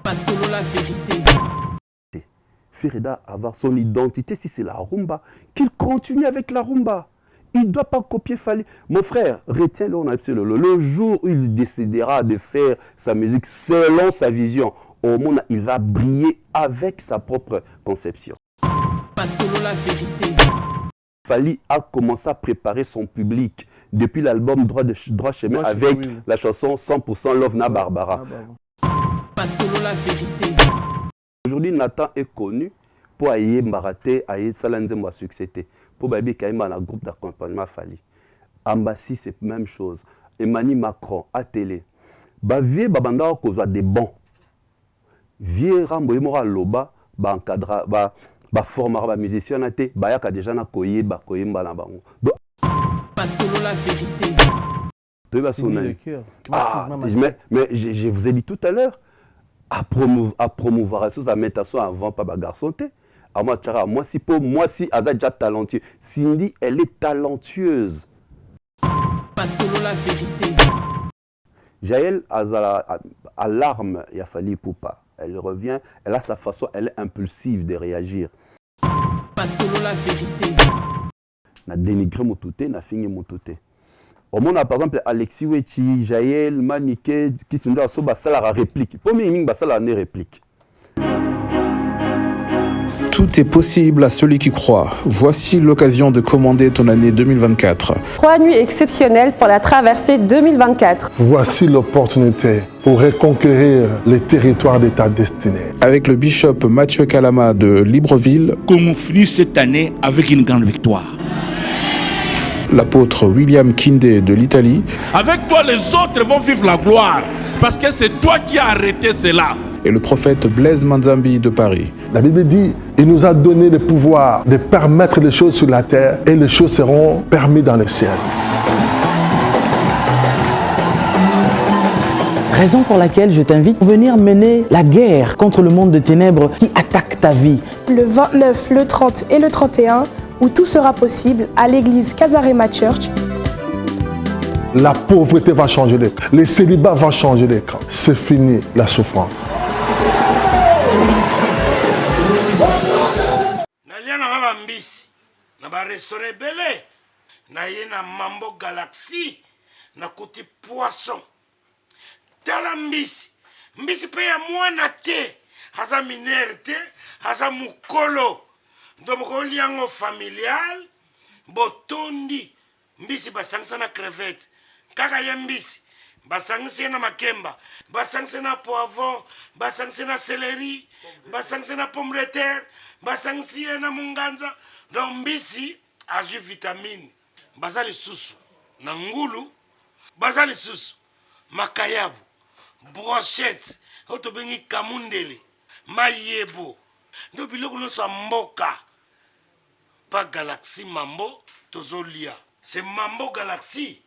Pas solo la vérité. Ferreira avoir son identité, si c'est la rumba, qu'il continue avec la rumba. Il ne doit pas copier Fally. Mon frère, retiens-le, le jour où il décidera de faire sa musique selon sa vision, au monde, il va briller avec sa propre conception. Pas solo la vérité. Fally a commencé à préparer son public depuis l'album Droit Chemin avec la chanson 100% Love Na Barbara. Pas solo la vérité. Aujourd'hui, Nathan est connu pour aller Mbarate, aller Salanzembo à succès. Pour Baby Kaïma dans le groupe d'accompagnement Fally. Ambassi, c'est la même chose. Emmanuel Macron, à télé. Vieux Babanda a des bons. Vieux Rambo Mora Loba, encadra, formera, musicien, Bayaka déjà na koye, bakoye mbalabango. Pas solo la vérité. Mais je vous ai dit tout à l'heure, à promouvoir ça, à mettre ça avant pas ma garçon. Moi si Aza déjà talentueux. Cindy, elle est talentueuse. Pas solo la vérité. Jaël a l'arme, il a fallu pour pas. Elle revient, elle a sa façon, elle est impulsive de réagir. Pas solo la vérité. Na dénigré mon touté, na fini mon touté. Au monde, par exemple, Alexis Wechi, Jaël, Maniké, qui sont là, ça la réplique. Pour moi, ça la réplique. Tout est possible à celui qui croit. Voici l'occasion de commander ton année 2024. 3 nuits exceptionnelles pour la traversée 2024. Voici l'opportunité pour reconquérir les territoires de ta destinée. Avec le bishop Mathieu Kalama de Libreville. Qu'on finisse cette année avec une grande victoire. L'apôtre William Kindé de l'Italie. Avec toi, les autres vont vivre la gloire, parce que c'est toi qui as arrêté cela. Et le prophète Blaise Manzambi de Paris. La Bible dit, il nous a donné le pouvoir de permettre les choses sur la terre et les choses seront permises dans le ciel. Raison pour laquelle je t'invite à venir mener la guerre contre le monde de ténèbres qui attaque ta vie. Le 29, le 30 et le 31, où tout sera possible à l'église Casarema Church. La pauvreté va changer d'écran. Le célibat va changer d'écran. C'est fini la souffrance. Na Mambo Galaxy, na kuti poisson. Tala mbisi. Mbisi pe ya mwana te. Haza minere te. Haza mukolo. Ndoboko liango familial. Botondi. Mbisi basangisa na crevette. Kaka ya mbisi. Basangisa na makemba. Basangisa na poivron. Basangisa na céleri. Basangisa na pomme de terre. Basangisa na munganza. Donc mbisi a ju vitamine. Bazali susu na ngulu, bazali susu makayabu, brochette, otobengi kamundele, mayebo. Ndo biloko nyonso ya mboka. Pa Galaxy Mambo tozolia. C'est Mambo Galaxy.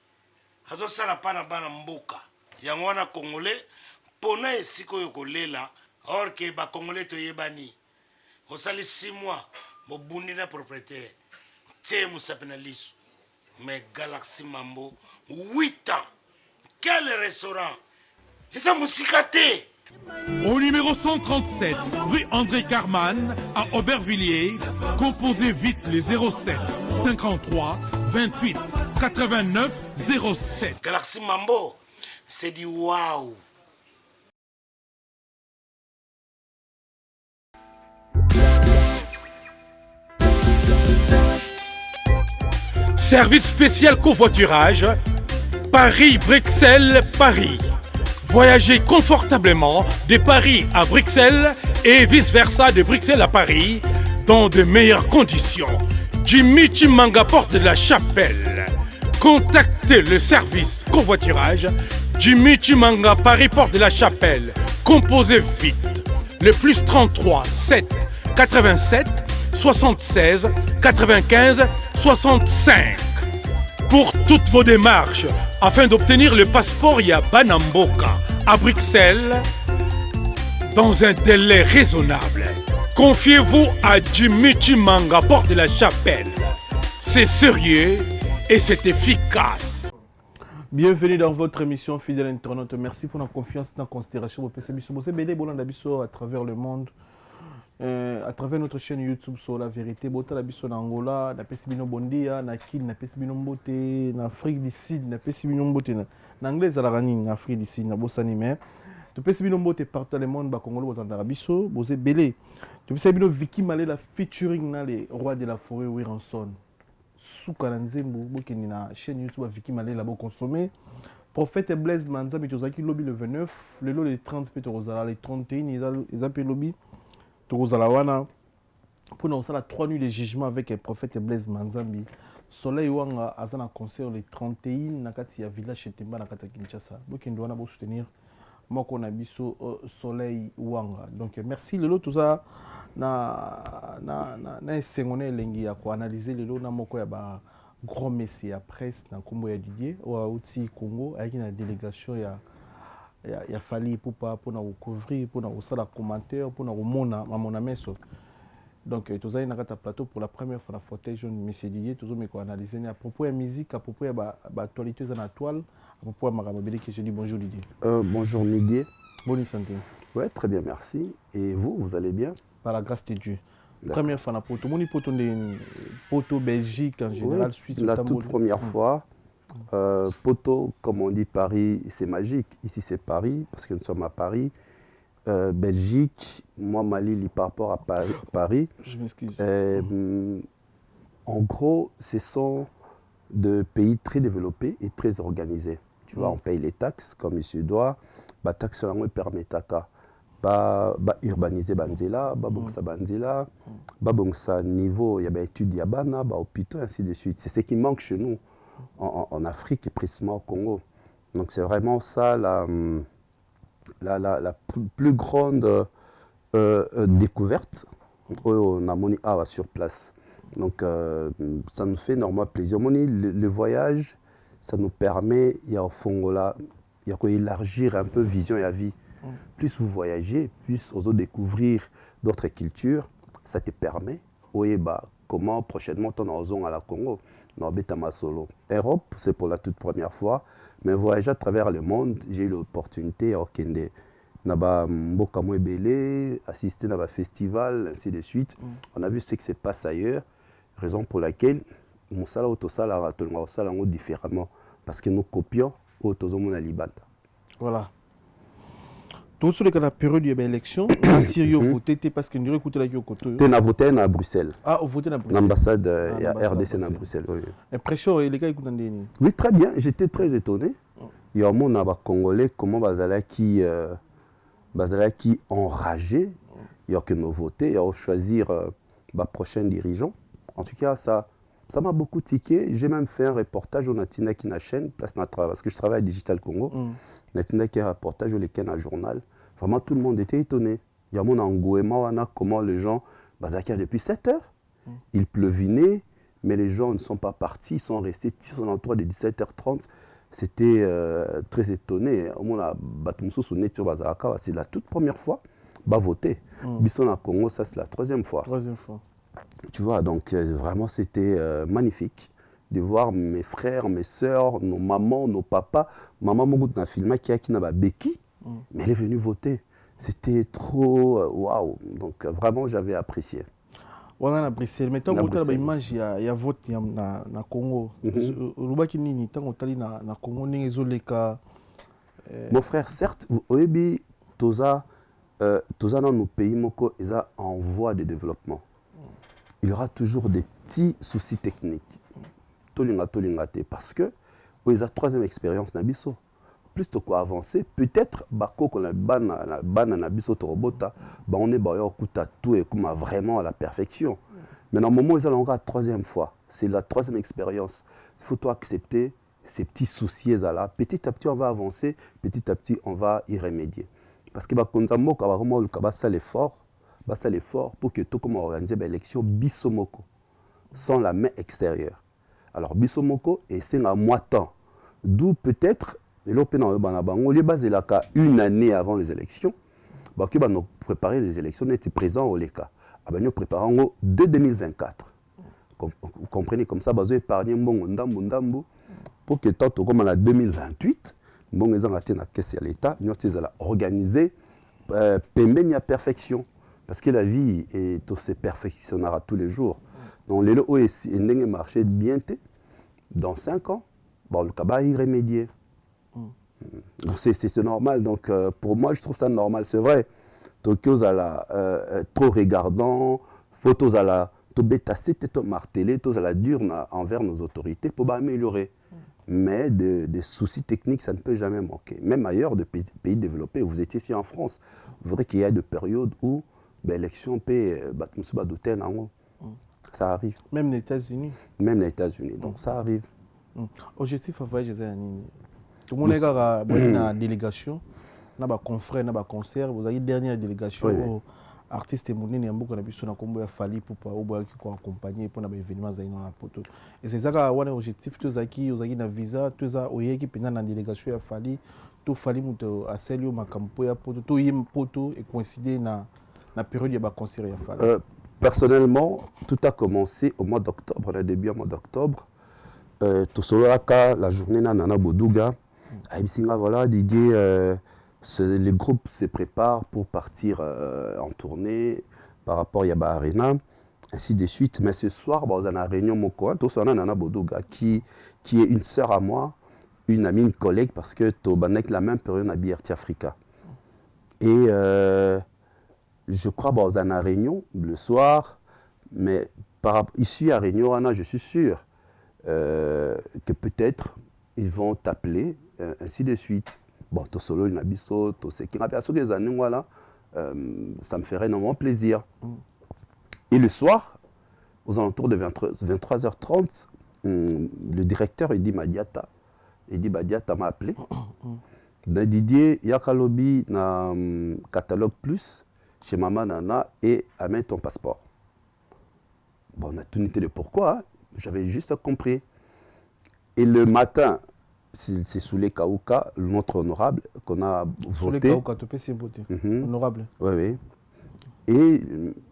Azosala pa na bana mboka. Yango wana Congolais pona esiko yo kolela or ke ba Congolais toyebani. Osali 6 mois bobundi na propriétaire. Tie musapena lisu. Mais Galaxy Mambo, 8 ans. Quel restaurant? Et ça mousikaté. Au numéro 137, rue André Carman, à Aubervilliers, composez vite les 07 53 28 89 07. Galaxy Mambo, c'est du waouh. Service spécial covoiturage, Paris-Bruxelles-Paris. Voyagez confortablement de Paris à Bruxelles et vice-versa de Bruxelles à Paris dans de meilleures conditions. Jimmy Chimanga, porte de la Chapelle. Contactez le service covoiturage Jimmy Chimanga, Paris, porte de la Chapelle. Composez vite. Le plus 33 7 87 76 95 65. Pour toutes vos démarches, afin d'obtenir le passeport Yabanamboka à Bruxelles, dans un délai raisonnable, confiez-vous à Jimmy Chimanga, porte de la Chapelle. C'est sérieux et c'est efficace. Bienvenue dans votre émission Fidèle Internaute. Merci pour la confiance dans la considération. Vous pouvez BD Bolanda Bisso à travers le monde, à travers notre chaîne YouTube sur la vérité. Bota Bisso en Angola, na Pesibino Bondia, na Kil, na Pesibino Mbote, na Afrique du Sud, na Pesibino Mbote, na Anglais Zalarani, na Afrique du Sud, na Bossanime. Tu Pesibino Mbote partout dans le monde, ba Congolo Botanda Bisso, Bosé Belé. Tu Pesibino Vicky Malé la featuring na les rois de la forêt Wiranson. Soukana Nzembo, bokeni na chaîne YouTube Vicky Malé là-bas consommé. Prophète Blaise Manza Mitozaki lobby le 29, le lot les 30 peut Rosala les 31 ils appellent lobby Rosala wana pour nous ça la 3 nuits de jugement avec le prophète Blaise Manzambi. Soleil wanga azana concert les 31 nakati ya village Chetemba nakati Kinshasa. Bokeni wana bo soutenir moko na biso Soleil wanga. Donc merci le lot tout ça na sengone lengi ya ko analyser le lot na moko ya ba grand messie à presse na kombo ya Didier ou outil Congo avec une délégation ya fali pour na couvrir pour na sala commentaire pour na mona mamona meso donc tous na kata plateau pour la première fois na fauteuil jeune monsieur Didier tous me ko analyser à propos de musique à propos de actualité dans la toile à propos de Maramabeli que je dis bonjour Didier. Bonjour Miguel. Bonne santé. Ouais, très bien, merci. Et vous allez bien? Par la grâce de Dieu. Première fois na poto, moni poto Belgique en général, Suisse. La toute première fois, poto, comme on dit Paris, c'est magique. Ici c'est Paris parce que nous sommes à Paris. Belgique, moi Mali, par rapport à Paris. Je m'excuse. En gros, ce sont des pays très développés et très organisés. Tu vois, on paye les taxes comme il se doit. La taxe sur la permet ba urbaniser banzela ba bongsa banzela ba bongsa niveau ya ba études ya bana ba hôpitaux ainsi de suite. C'est ce qui manque chez nous en Afrique et précisément au Congo. Donc c'est vraiment ça la plus grande découverte on a moni sur place. Donc ça nous fait énormément plaisir. Le voyage ça nous permet il y a au fond là il y a quoi élargir un peu vision et la vie. Plus vous voyagez, plus vous découvrir d'autres cultures, ça te permet, comment prochainement on a à la Congo, dans Betama Solo. Europe, c'est pour la toute première fois, mais voyager à travers le monde, j'ai eu l'opportunité à Okende, assister à un festival, ainsi de suite. On a vu ce qui se passe ailleurs, raison pour laquelle nous sommes différemment, parce que nous copions au Liban. Voilà. Tout ce que la période de l'élection, la Syrie a voté parce que nous écoutons la Kyoto. Tu as voté à Bruxelles. Ah, vous votez à Bruxelles. L'ambassade RDC à Bruxelles. Oui. Impression, les gars écoutent. Oui, très bien. J'étais très étonné. Il y a un monde Congolais, comment qui enragé. Il y a que nous voter, il y a choisir le prochain dirigeant. En tout cas, ça m'a beaucoup tiqué. J'ai même fait un reportage au Natina qui na chaîne, parce que je travaille à Digital Congo. Natina qui a un reportage au Lekena journal. Vraiment, tout le monde était étonné. Il y a mon engouement, comment les gens, depuis 7 heures, il pleuvinait, mais les gens ne sont pas partis, ils sont restés sur l'entour de 17h30. C'était très étonné. C'est la toute première fois, voter. Bisson à Congo, ça c'est la troisième fois. Tu vois, donc vraiment c'était magnifique de voir mes frères, mes sœurs, nos mamans, nos papas. Maman Mogout n'a filmé qui n'a béki, mais elle est venue voter. C'était trop waouh. Donc vraiment j'avais apprécié. On a Bruxelles, mais tant que tu as image il y a vote na Congo. Rubaki nini tant que na Congo ni zoleka. Mon frère, certes, oyebi toza dans nos pays moko eza en voie de développement. Il y aura toujours des petits soucis techniques. Parce que ils ont troisième expérience nabiso. Plus de quoi avancer, peut-être bako qu'on a ban nabiso torobota, on est tout et comme vraiment à la perfection. Mais dans le moment où ils ont la troisième fois, c'est la troisième expérience. Il faut accepter ces petits soucis là. Petit à petit on va avancer, petit à petit on va y remédier. Parce que bakonzamo ka vraiment le kabasa l'effort pour que tout comme organiser l'élection bisomoko sans la main extérieure. Alors bisomoko et c'est un mois temps. D'où peut-être une année avant les élections, nous préparer les élections, nous étions présents au LECA. Nous préparons de 2024. Vous comprenez comme ça, nous épargnons ndambu pour que tant comme en 2028 bon ils ont raté la caisse à l'état nous ils allons organiser pembeni à perfection parce que la vie est tout se perfectionnera tous les jours donc les OSI et n'engagent marché bien dans 5 ans bon le cabas y remédier c'est normal donc pour moi je trouve ça normal c'est vrai Tokyo à la trop regardant photos à la to bétasser to marteler to à la dure envers nos autorités pour améliorer mais des soucis techniques ça ne peut jamais manquer même ailleurs de pays développés vous étiez ici en France vous verrez qu'il y a des périodes où l'élection peut ça arrive même les États-Unis donc ça arrive objectif à voyager tout le monde est dans délégation na ba confrère na ba concert vous avez dernière délégation oui. Artiste monene ya mboka na biso na kombo ya Fally Ipupa oboya ki ko accompagner pour na ba événement za ina na poto et c'est ça ka wana objectif to zaki ozaki na visa to za oyeki pena na délégation ya Fally to Fally muto aselio makampo ya poto to yim poto et coïncider na période ya ba concert ya Fally personnellement tout a commencé au mois d'octobre le début au mois d'octobre to solaka la journée na Nana Boduga Aïbsinga voilà Didier les groupes se préparent pour partir en tournée par rapport à Yaba Arena, ainsi de suite. Mais ce soir, dans la réunion Moko, on a Nana Boduga qui est une sœur à moi, une amie, une collègue, parce que tu as la même période à BRT Africa. Et je crois dans la réunion le soir, mais ici à Réunion, je suis sûr que peut-être ils vont t'appeler, ainsi de suite. Bon, tout solo, il abisso, tout ce qui m'a fait années, voilà, ça me ferait énormément plaisir. Et le soir, aux alentours de 23h30, le directeur Edi Badiata m'a appelé. Dans Didier, Yakalobi, na catalogue plus, chez Maman Nana, et amène ton passeport. Bon, on a tout noté de pourquoi, j'avais juste compris. Et le matin, c'est Soulé Kaouka, notre honorable, qu'on a voté. Soulé Kaouka, tu peux voter. Honorable. Oui, oui. Et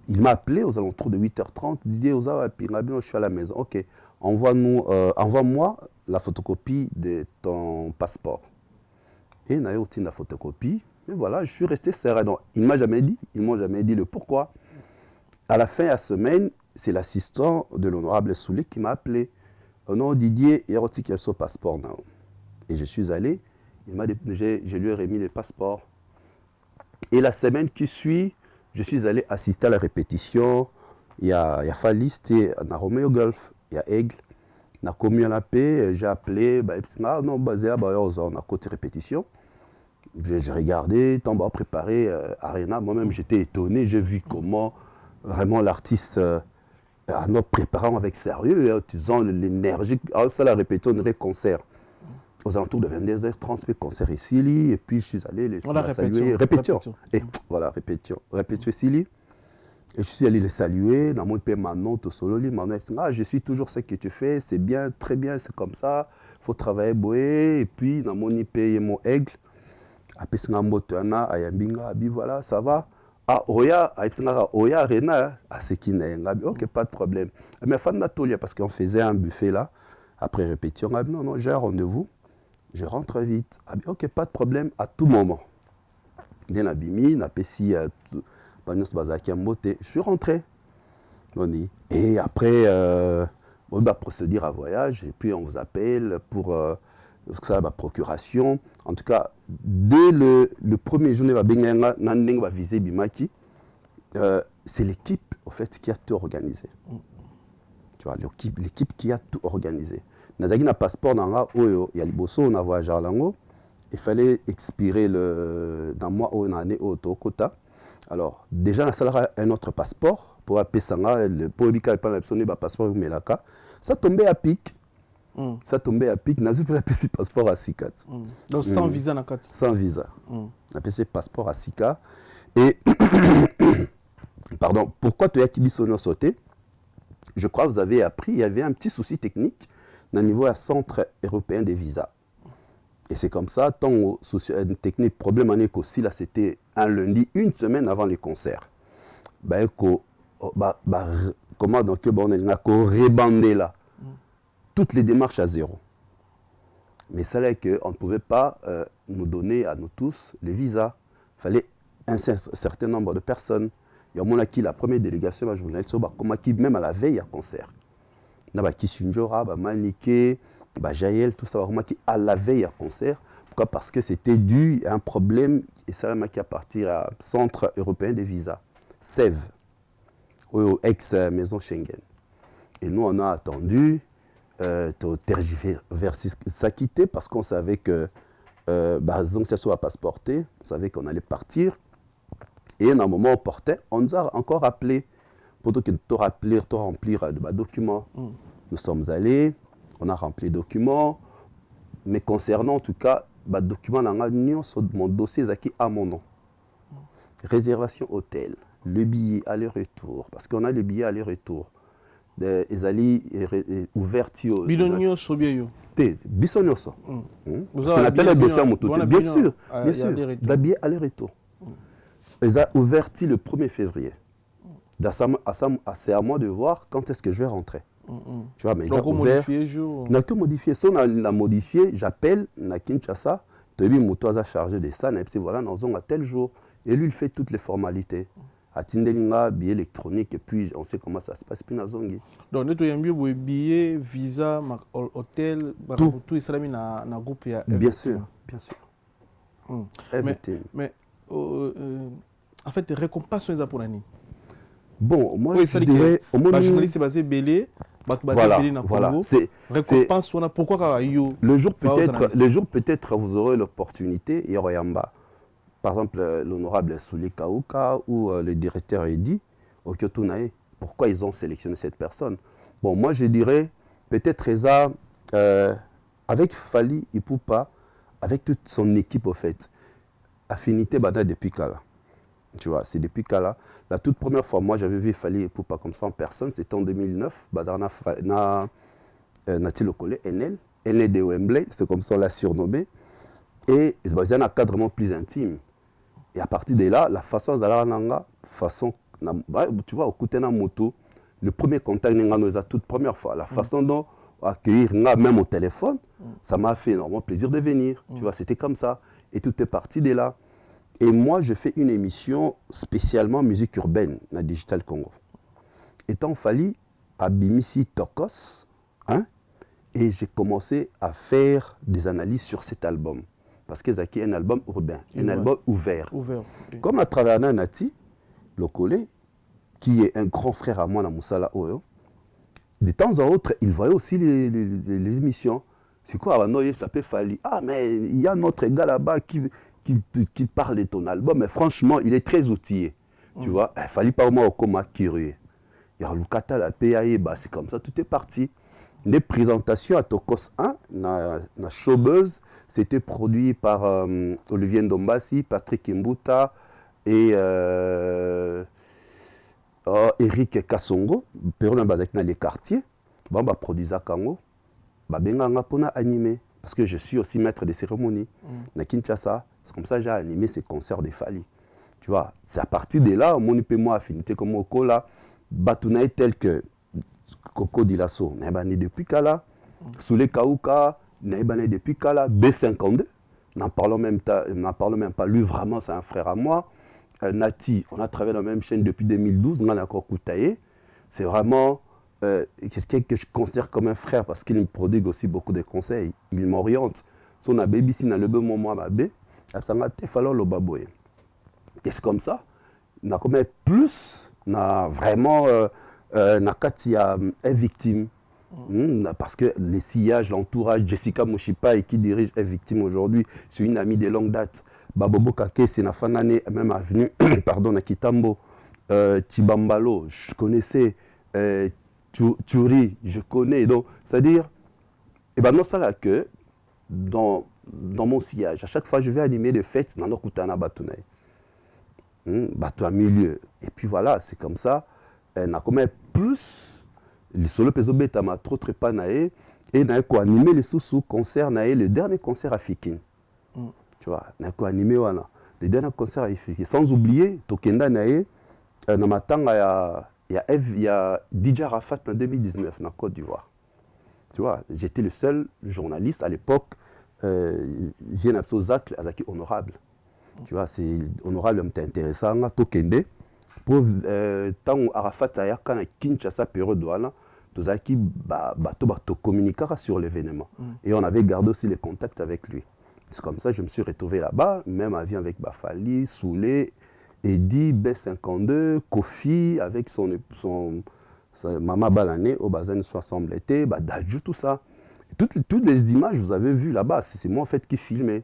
il m'a appelé aux alentours de 8h30. Didier Ozawa, je suis à la maison. Ok, envoie-moi la photocopie de ton passeport. Et il a eu la photocopie. Et voilà, je suis resté serré. Donc, ils ne m'ont jamais dit le pourquoi. À la fin de la semaine, c'est l'assistant de l'honorable Soulé qui m'a appelé. Non, Didier, il y a aussi son passeport. Non. Et je suis allé, je lui ai remis le passeport. Et la semaine qui suit, je suis allé assister à la répétition. Il y a Fally, c'était à Romeo Golf, il y a Aigle. On a commis à la paix, j'ai appelé, non, basé là, on a côté répétition. J'ai regardé, tant bas préparé Arena. Moi-même, j'étais étonné, j'ai vu comment vraiment l'artiste nous préparant avec sérieux, utilisant l'énergie. Ça, la répétition, on concert. Aux alentours de 22h30, le concert ici, et puis je suis allé les saluer. Répétition. Et voilà, répétition ici. Et je suis allé les saluer. Dans mon pays, Manon, tout solo, Manon, je suis toujours ce que tu fais, c'est bien, très bien, c'est comme ça. Il faut travailler, boé. Et puis, dans mon pays, mon aigle, après, c'est un motana, ayambinga, voilà, ça va. Ah, Oya, Oya, Rena, c'est qui n'est ok, pas de problème. Mais fan d'Atolia, parce qu'on faisait un buffet là, après répétition, non, j'ai un rendez-vous. Je rentre vite. Ah, ok, pas de problème, à tout moment. Je suis rentré. Et après, on va procéder à voyage, et puis on vous appelle pour la procuration. En tout cas, dès le premier jour, on va viser Bimaki. C'est l'équipe en fait, qui a tout organisé. Tu vois, l'équipe qui a tout organisé. Nous avons un passeport dans la il y a le bosso, on a voyagé à Lango. Il fallait expirer dans le mois où on a né au Tokota. Alors, déjà, on a un autre passeport pour appeler ça, pour éviter le passeport Melaka. Ça tombait à pic. Ça tombait à pic. On a appelé ce passeport à Sikat. Donc, sans visa, sans visa. On a appelé ce passeport à Sika. Et, pardon, pourquoi tu as Kibisono sauté? Je crois que vous avez appris, il y avait un petit souci technique au niveau du centre européen des visas. Et c'est comme ça, tant au souci technique, problème en est aussi, là c'était un lundi, une semaine avant les concerts. Comment donc on a rebandé là toutes les démarches à zéro. Mais ça là qu'on ne pouvait pas nous donner à nous tous les visas. Il fallait un certain nombre de personnes. Il y a mon qui la première délégation, je voulais dire, même à la veille à concert. Il y a Kishinjora, Manike, Jaël, tout ça, qui à la veille à concert. Pourquoi? Parce que c'était dû à un problème, et ça qui a parti au Centre européen des visas, CEV, ou ex-maison Schengen. Et nous, on a attendu, tergiverser ça quitter, parce qu'on savait que, donc ça soit passeporté, on savait qu'on allait partir. Et à un moment, on portait, on nous a encore appelé pour te remplir de documents. Nous sommes allés, on a rempli les documents, mais concernant en tout cas, les documents, mon dossier est à mon nom. Réservation hôtel, le billet aller-retour, parce qu'on a le billet aller-retour. Les alliés ouverts. Bilonio Sobieyo. Bisonioso. Parce qu'on a tel dossier à mon tour. Bien sûr, bien sûr. Le billet aller-retour. Ils ont ouvert le 1er février. C'est à moi de voir quand est-ce que je vais rentrer. Tu vois, mais ils ont ouvert. On n'a que modifié. Si on a modifié, j'appelle na Kinshasa. Tobi Moutoisa chargé de ça. Et puis voilà, nous sommes à tel jour. Et lui, il fait toutes les formalités. À Tindelinga, billet électronique. Et puis, on sait comment ça se passe. Puis, Nazongi. Donc, nous avons billet, visa, hôtel, tout ça dans le groupe. Bien sûr, bien sûr. Mais en fait, récompense pour l'année. Bon, moi, je dirais... Au moins, journaliste basé Belé, voilà. Récompense, pourquoi le jour peut-être, vous aurez l'opportunité, il y aura Yamba. Par exemple, l'honorable Souli Kauka ou le directeur Eddy, au Kyoto-Nae, pourquoi ils ont sélectionné cette personne? Bon, moi, je dirais, peut-être Eza, avec Fali Ipupa, avec toute son équipe, au fait, affinité Bada depuis Kala. Tu vois, c'est depuis Kala. La toute première fois, moi, j'avais vu Fali Ipupa comme ça en personne, c'était en 2009. Bazarna Nati Lokole, NL de Wembley, c'est comme ça on l'a surnommé. Et c'est un cadre vraiment plus intime. Et à partir de là, la façon d'aller tu vois, au Koutena Moto, le premier contact, c'est la toute première fois. La façon dont accueillir, même au téléphone, ça m'a fait énormément plaisir de venir. Tu vois, c'était comme ça. Et tout est parti de là. Et moi, je fais une émission spécialement musique urbaine dans Digital Congo. Étant fallu à Bimisi Tokos, hein, et j'ai commencé à faire des analyses sur cet album. Parce que c'est un album urbain, un album ouvert. Okay. Comme à travers Nati, Lokole, qui est un grand frère à moi dans Moussala Oyo, de temps en autre, il voyait aussi les émissions. C'est quoi, ça peut falloir. Ah, mais il y a notre gars là-bas qui parle de ton album, mais franchement, il est très outillé. Tu vois, il fallait pas vraiment comme curieux. Il y a Lukata, la PAE, c'est comme ça, tout est parti. Les présentations à Tokos 1, na Showbuzz, c'était produit par Olivier Ndombasi, Patrick Imbuta et Eric Kassongo, Péron dans les quartiers. Bon, produit ça Kango, benga pona animé parce que je suis aussi maître des cérémonies. Na Kinshasa, c'est comme ça que j'ai animé ces concerts de Fali. Tu vois, c'est à partir de là, mon moi affinité comme Okola, Batunaï tel que Coco Dilasso, n'est depuis Kala, Soule Kauka, n'est depuis Kala, B52, n'en parlons même pas, lui vraiment c'est un frère à moi. Nati, on a travaillé dans la même chaîne depuis 2012, on a encore Koutaye, c'est vraiment quelqu'un que je considère comme un frère parce qu'il me prodigue aussi beaucoup de conseils, il m'oriente. Son baby si dans le bon moment ma bé, ça m'a fallu le baboye. Et c'est comme ça, on a comme plus, on a vraiment Nakatia est victime. Parce que les sillages, l'entourage, Jessica Mouchipa qui dirige est victime aujourd'hui. C'est une amie de longue date. Babobo Kake, c'est Nafanane, même avenue, pardon, à Kitambo. Tibambalo, je connaissais. Turi, je connais. Donc, c'est-à-dire, et ben non, ça là que dans mon sillage, à chaque fois je vais animer des fêtes dans le Koutana Batounaï. Batou à milieu. Et puis voilà, c'est comme ça. On a comme plus le solo peso beta ma trop trépanaé et on a quoi animé les sous concert naé le dernier concert à Fikine. Tu vois, on a quoi animé voilà le dernier concert à Fikine sans oublier Tokenda naé na matanga il y a DJ Rafat en 2019 dans Côte d'Ivoire. Tu vois, j'étais le seul journaliste à l'époque vient absolument Zach azaki honorable. Tu vois, c'est honorable, mais intéressant. Tokende pour tant Arafat ayaka na Kinshasa période wana, tozaki bato communiquera sur l'événement. Et on avait gardé aussi les contacts avec lui. C'est comme ça que je me suis retrouvé là-bas, même avion avec Bafali, Soulé, Eddy, B52, Kofi, avec son maman Balané, au bazin soit semblé, Dadju, tout ça. Toutes les images vous avez vues là-bas, c'est moi en fait qui filmais.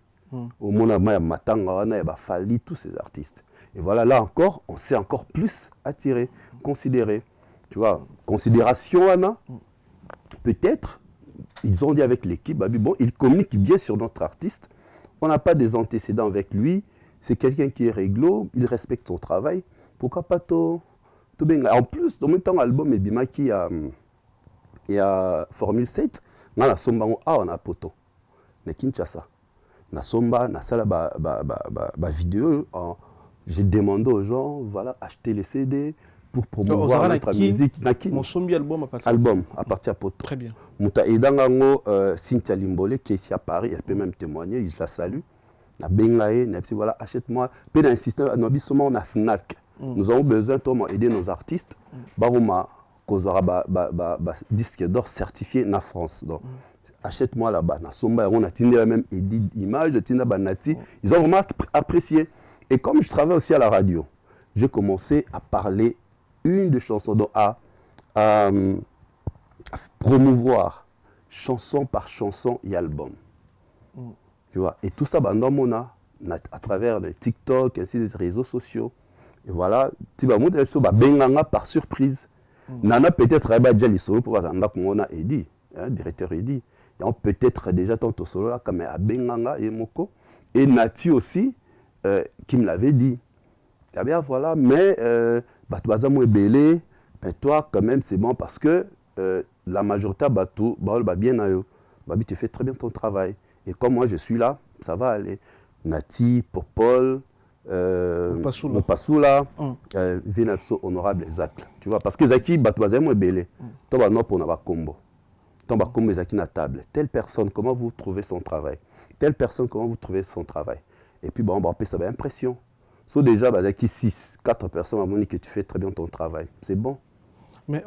Au Monama, Matanga, Bafali, tous ces artistes. Et voilà, là encore, on s'est encore plus attiré, considéré. Tu vois, considération, Anna, peut-être, ils ont dit avec l'équipe, bon, ils communiquent bien sur notre artiste. On n'a pas des antécédents avec lui. C'est quelqu'un qui est réglo, il respecte son travail. Pourquoi pas tout bien. En plus, dans le même temps, l'album Ebima qui y a Formule 7, on a somba on a poto. Na Kinshasa. Na somba, na sala ba vidéo. J'ai demandé aux gens, voilà, acheter les CD pour promouvoir notre musique. Mon sombi album à partir de poto. Très bien. Mouta Edangango, Cynthia Limbole, qui est ici à Paris, elle peut même témoigner, je la salue. Na bengaye, na psi voilà, achète-moi. Puis d'insister, on a Fnac. Nous avons besoin d'aider nos artistes. Baroma, kozora disque d'or certifié na France. Donc, achète-moi là-bas. Na somba, on a tenu la même image, tenu banati. Ils ont vraiment apprécié. Et comme je travaille aussi à la radio, j'ai commencé à parler une des chansons, donc à promouvoir chanson par chanson et album. Tu vois, et tout ça, à travers les TikTok, ainsi les réseaux sociaux. Et voilà, tu vas monter par surprise. Nana peut-être déjà les solos pour voir qu'on a Eddy, directeur Eddy. Et peut-être déjà tant au solo là, comme à Benganga et Moko. Et Nati aussi, qui me l'avait dit. Ah bien voilà, mais tu vas belé, mais toi quand même c'est bon parce que la majorité bateau, bien tu fais très bien ton travail. Et comme moi je suis là, ça va aller. Nati, Popol, Mopassoula, Vinapso, honorable Zach. Tu vois, parce que Zaki, Batouazem est belé. Toi, non pour n'avoir combo. Toi, combo Zaki na table. Telle personne, comment vous trouvez son travail? Telle personne, comment vous trouvez son travail? Et puis, bon, ça va impression. So déjà, Zaki 6, 4 personnes à mon que tu fais très bien ton travail. C'est bon. Mais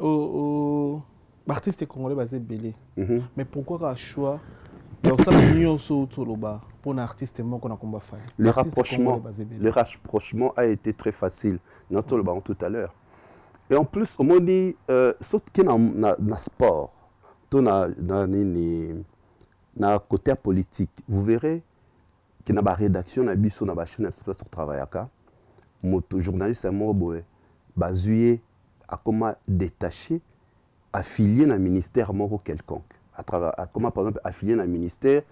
l'artiste congolais basé belé. Mais pourquoi un choix? Pour un artiste, le rapprochement a été très facile. Notre le tout à l'heure. Et en plus, on dit, sauf qu'il y a un sport, dans côté politique, vous verrez qu'il y a une rédaction, une chaîne sur travail. Le journaliste est basé à comment détacher, affilié à un ministère quelconque. À travers, comment par exemple affilié à un ministère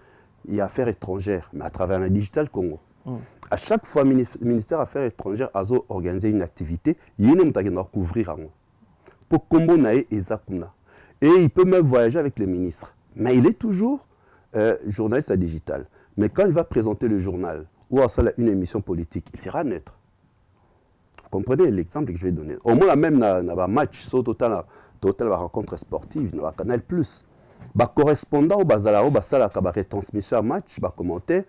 et affaires étrangères, mais à travers le Digital Congo. À chaque fois, le ministère des Affaires étrangères a organisé une activité, il y a une couvrir pour Combo Nae et Zakuna. Et il peut même voyager avec les ministres. Mais il est toujours journaliste à digital. Mais quand il va présenter le journal ou une émission politique, il sera neutre. Vous comprenez l'exemple que je vais donner. Au moins, même dans un match, total la rencontre sportive, dans Canal+. Correspondant au bazala la retransmission à match, commenter,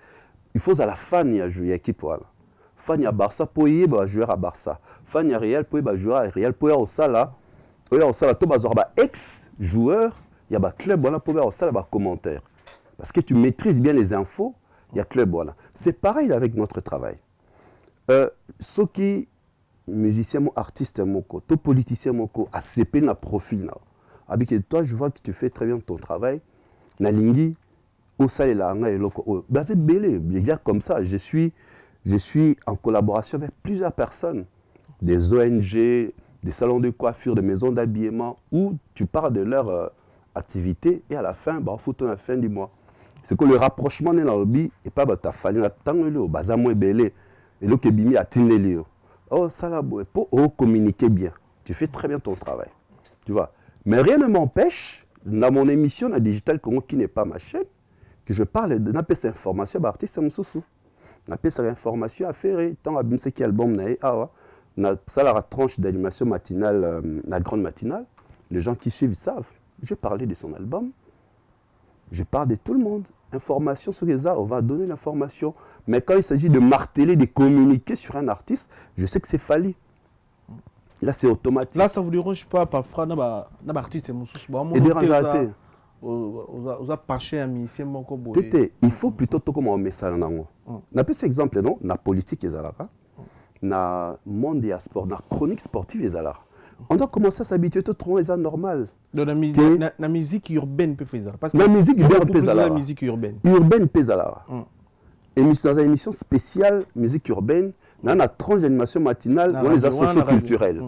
il faut à la fan à jouer équipe voilà. Fan à Barça pour y jouer à Barça. Fan à Real pour y jouer à Real pour y au sala to bazora ex joueur, il y a club voilà pour y au sala commentaire. Parce que tu maîtrises bien les infos, il y a club voilà. C'est pareil avec notre travail. Ceux qui musiciens artistes moko, to politiciens moko a CP na profil na. Avec toi, je vois que tu fais très bien ton travail. Nalingi, au salé la et loko. C'est belé. Bien comme ça, je suis en collaboration avec plusieurs personnes, des ONG, des salons de coiffure, des maisons d'habillement, où tu parles de leur activité et à la fin, à la fin du mois. C'est que le rapprochement n'est pas le et pas ta famille, la tangle, bazamo est belé, et le kebimi a tinelé. Oh, ça là, pour communiquer bien. Tu fais très bien ton travail. Tu vois. Mais rien ne m'empêche, dans mon émission, la Digital Congo, qui n'est pas ma chaîne, que je parle de cette information à l'artiste Moussou. Cette information à faire, tant à Bimse qui album, ça la tranche d'animation matinale, la grande matinale. Les gens qui suivent savent. Je parlais de son album, je parle de tout le monde. information sur les arts, on va donner l'information. Mais quand il s'agit de marteler, de communiquer sur un artiste, je sais que c'est Fally. Là, c'est automatique. Là, ça ne vous dérange pas, parfois, dans l'artiste, et des ratés. Vous avez parché un musicien, il faut plutôt tout comme on met ça dans le petit exemple, non? La politique, na monde et sport, na chronique sportive, on doit commencer à s'habituer à trouver les normal. Donc, la musique urbaine peut faire ça. La musique urbaine peut faire ça. La musique urbaine. Urbaine peut faire ça. Dans une émission spéciale, musique urbaine, dans la tranche d'animation matinale, on les a socio-culturels.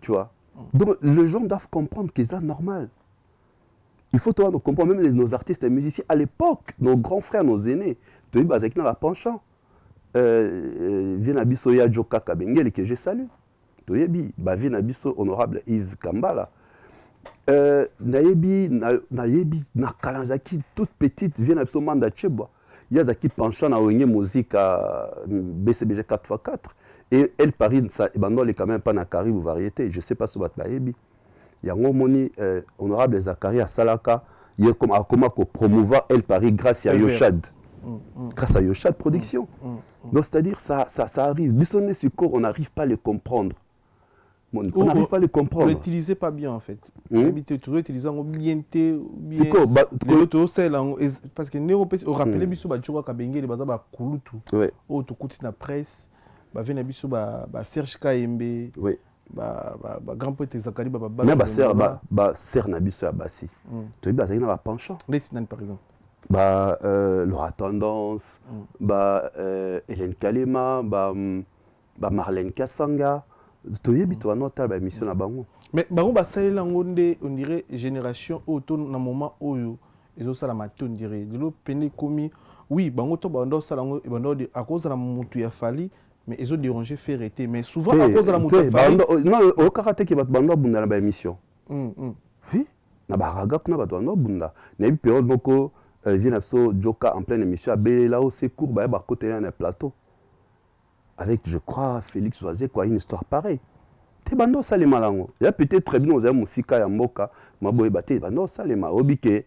Tu vois? Donc, les gens doivent comprendre que c'est normal. Il faut comprendre, même nos artistes et musiciens, à l'époque, nos grands frères, nos aînés, tu vois, ils ont un penchant. Vienabiso Yadjoka Kabengele, que je salue. Tu vois, Vienabiso honorable Yves Kambala. Nayebi, Nakalanzaki, toute petite, Vienabiso Manda Cheboa. Il y a qui penchant à Oyenye musique à BCBG 4x4. Et elle parie, ça, elle est quand même pas dans carré ou variété. Je ne sais pas si vous avez dit. Il y a un moni honorable Zachary à Salaka, il y a comment promouvoir elle parie grâce à Yoshad. Grâce à Yoshad Production. Donc c'est-à-dire ça arrive. Bissonné Succo, on n'arrive pas à le comprendre. On n'arrive pas à le comprendre. Vous ne l'utilisez pas bien en fait. Vous l'utilisez bien. Parce que nous rappelez biso ba Djoka Kabengele ba kulutu. O to kuti na presse, ba vena biso ba Serge Kaembe. Oui. Grand poète Zakari mais ser na biso ya basi. Tu vois ça na penchant. Les sinan par exemple. Laura Tendance, Hélène Kalema, Marlène Kassanga. Tu vois toi notre ba mission na bango. Mais bango ba salela ngonde on dirait génération auto na moment oyo ezo sala maton dirait de lo pene komi oui bango to bando sala ngo bando à cause na mutu ya Fally. Mais ils ont dérangé faire été. Mais souvent, à cause de la montée. Non, au karaté qui va te banda bunda na émission. Oui, na baraga kuna ba banda bunda. Na une période boko vient abso Joka en pleine émission à Belela au secours ba côté là un plateau. Avec je crois Félix Oisé quoi une histoire pareille. Te bando salema lango. Il y a peut-être très bien aux musika ya mboka maboye baté bando salema obike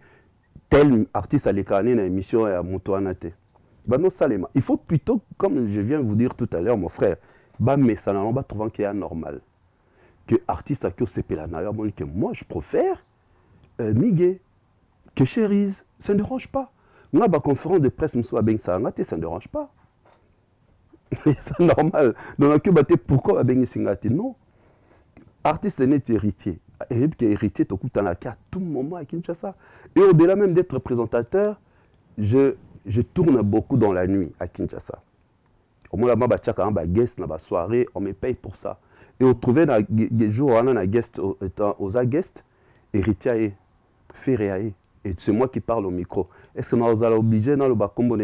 tel artiste alekane na émission ya Mutuana te. Il faut plutôt, comme je viens de vous dire tout à l'heure, mon frère, mais ça n'a pas trouvé qu'il est anormal. Que artiste à qui on s'épelle que moi je préfère Miguel, que Cherise, ça ne dérange pas. Moi, la conférence de presse, ça ne dérange pas. C'est normal. Donc, pourquoi non. Artiste n'est héritier. Héritier, tu as à tout moment à Kinshasa. Et au-delà même d'être présentateur, je tourne beaucoup dans la nuit à Kinshasa. Au moins, je suis guest dans la soirée, on me paye pour ça. Et on trouvait des jours où on a guest, aux guest, héritier, ferré. Et c'est moi qui parle au micro. Est-ce que nous allons obliger dans le bas comme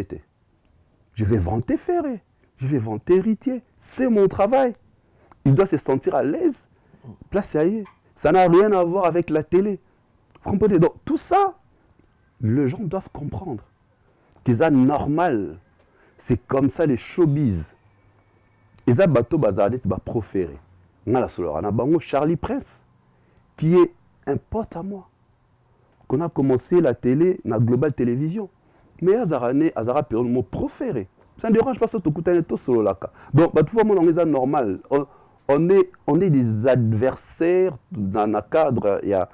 je vais vanter ferré, je vais vanter héritier. C'est mon travail. Il doit se sentir à l'aise. Place ailleurs. Ça n'a rien à voir avec la télé. Vous comprenez? Donc, tout ça, les gens doivent comprendre. Que c'est normal. C'est comme ça les showbiz. Et ça, bateau bazardé, tu vas proférer. On a la solora, on a bango Charlie Prince, qui est un pote à moi. Qu'on a commencé la télé, la Global Télévision. Mais Azara Péron, mot proféré. Ça ne dérange pas ce que tu as tout solo là. Donc, tout le monde est normal. On est des adversaires dans le cadre. Il y a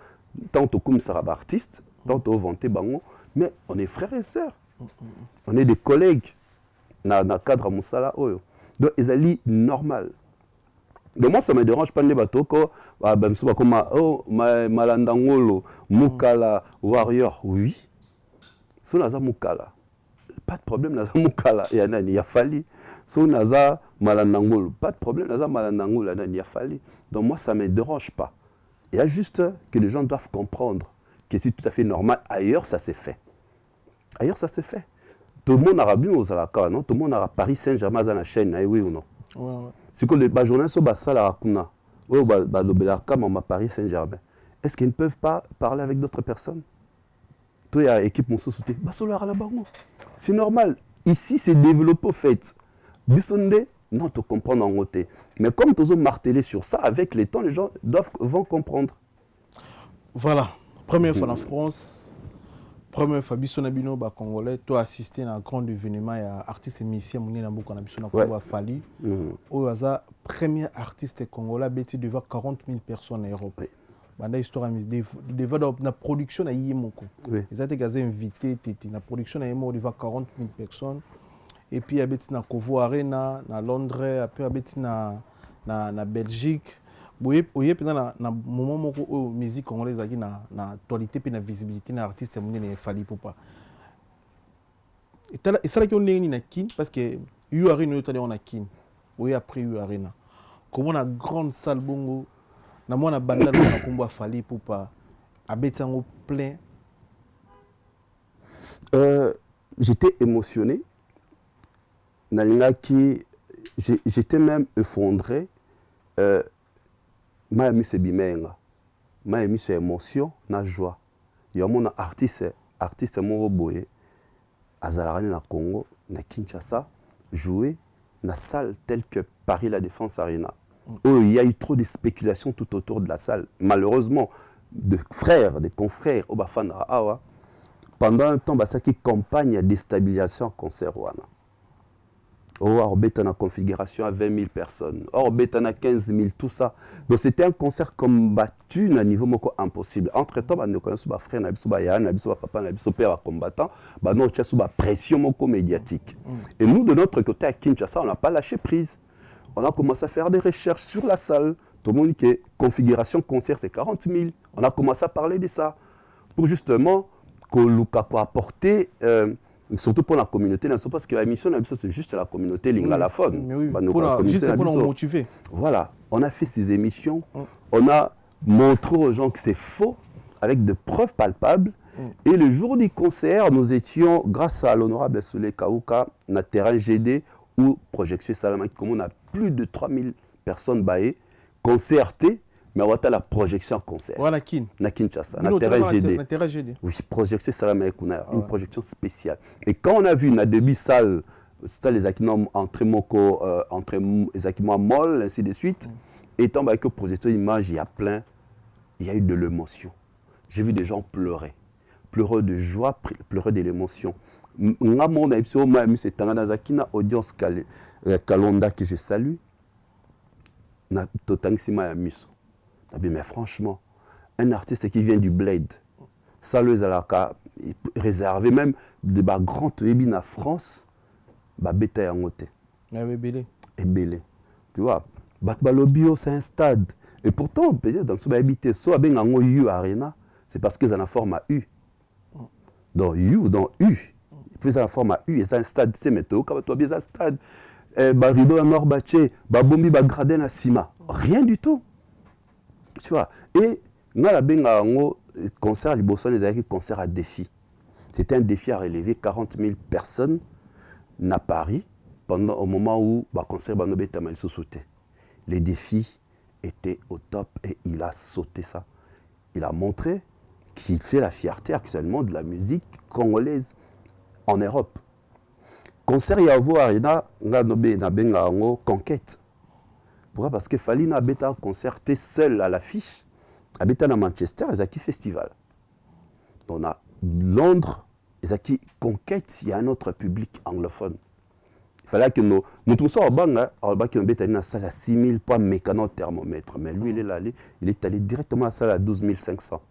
tant comme ça artiste, tant au vanté bango, mais on est frères et sœurs. On est des collègues dans le cadre de Moussala. Donc, ils sont normal. Donc, moi, ça ne me dérange pas de bateaux comme Malandangolo, Mukala, Warrior. Oui. Si on a Mukala, pas de problème, il y a Fally. Si on a Malandangolo, pas de problème, il y a Malandangolo, il y a Fally. Donc, moi, ça ne me dérange pas. Il y a juste que les gens doivent comprendre que c'est tout à fait normal. Ailleurs, ça s'est fait. Ailleurs, ça s'est fait. Tout le monde a bien aux Alaka, non? Tout le monde a Paris Saint-Germain dans la chaîne, oui ou non? C'est que les journalistes sont à Kuna, ou à Paris Saint-Germain. Est-ce qu'ils ne peuvent pas parler avec d'autres personnes? Toi, il y a l'équipe Moussou Souté, c'est normal. Ici, c'est développé au fait. Bissonde, non, tu comprends en côté. Mais comme tu as martelé sur ça, avec les temps, les gens vont comprendre. Voilà. Première fois en France. première fois biso na bino ba congolais toi assisté à un grand événement ya artiste musicien moni na mboka na biso na Congo Fally oyo aza premier artiste congolais beti devant 40 000 personnes en Europe banda histoire devant na production na yimoko ils étaient gazé invité tete na production na yimoko devant 40 000 personnes et puis abeti na Kovo Arena na Londres après abeti na Belgique. Oye pendant na moment moko o musique congolaise aki na actualité pe na visibilité na artiste monene Fally Ipupa. Et ça là qui on est na kin parce que U Arena yo tali on a kin. Oye après U Arena. Comment na grande salle bongo na mona banda na kombo Fally Ipupa abeti ngo plein. J'étais émotionné. J'étais même effondré. Ma émission bimenga, ma émission émotion, na joie. Il y a mon artiste mon boye, azalani na Congo, na Kinshasa, jouer na salle telle que Paris La Défense Arena. Oh, il y a eu trop de spéculations tout autour de la salle. Malheureusement, de frères, des confrères, au Bafana Awa, pendant un temps, ça qui campagne de déstabilisation en concert wana. Or, bêta na configuration à 20 000 personnes. Or, bêta na 15 000, tout ça. Donc, c'était un concert combattu à un niveau impossible. Entre-temps, nous connaissons nos frères, nos frères, nos papas, nos pères combattants. Nous avons une pression médiatique. Et nous, de notre côté, à Kinshasa, on n'a pas lâché prise. On a commencé à faire des recherches sur la salle. Tout le monde dit que configuration concert, c'est 40 000. On a commencé à parler de ça. Pour justement, que Lukaku a apporté... surtout pour la communauté, parce que la mission, c'est juste la communauté lingalaphone. Juste pour la motiver. Voilà, on a fait ces émissions, on a montré aux gens que c'est faux, avec de preuves palpables. Et le jour du concert, nous étions, grâce à l'honorable Soleil Kaouka, dans le terrain GD, où Projection Salama, comme on a plus de 3000 personnes baillées, concertées, mais on a la projection en concert. Voilà, na Kinshasa, na terrain GD. Oui, projection Salama, on a une projection spéciale. Et quand on a vu na début salle, les acquis entre Moko, entre les acquis Moll, ainsi de suite, étant avec projection image, il y a plein, il y a eu de l'émotion. J'ai vu des gens pleurer de joie, pleurer de l'émotion. Nga mon émission, ma c'est Tanganazakina audience Kalonda que je salue. Na totangsima ya miso. Mais franchement, un artiste qui vient du Blade, ça le zalaka réservé même de grands webinars en France, bêta yangote. Et belé. Tu vois, Batbalobio c'est un stade. Et pourtant, peut-être dans ce habité, soit bien en U Arena, c'est parce qu'ils ont la forme à U. Dans U. Puis ça la forme à U et c'est un stade, tu sais, mais toi, quand tu as bien un stade, Barido à Norbaché, Babombi Bagradin à Sima. Rien du tout. Tu vois, et nous avons un concert à Liboson, les concert à défi. C'était un défi à relever 40 000 personnes à Paris au moment où le concert a sauté. Les défis étaient au top et il a sauté ça. Il a montré qu'il fait la fierté actuellement de la musique congolaise en Europe. Concert Yavo Arena, nous avons conquête. Pourquoi? Parce que Fally n'a pas concerté seul à l'affiche. Habita à Manchester, ils ont qui festival. On a Londres, ils ont qui conquête, il y a un autre public anglophone. Il fallait que nous tous en bas, qui ont été dans la salle à 6 000 points mécano thermomètre. Mais lui, il est allé directement à la salle à 12 500.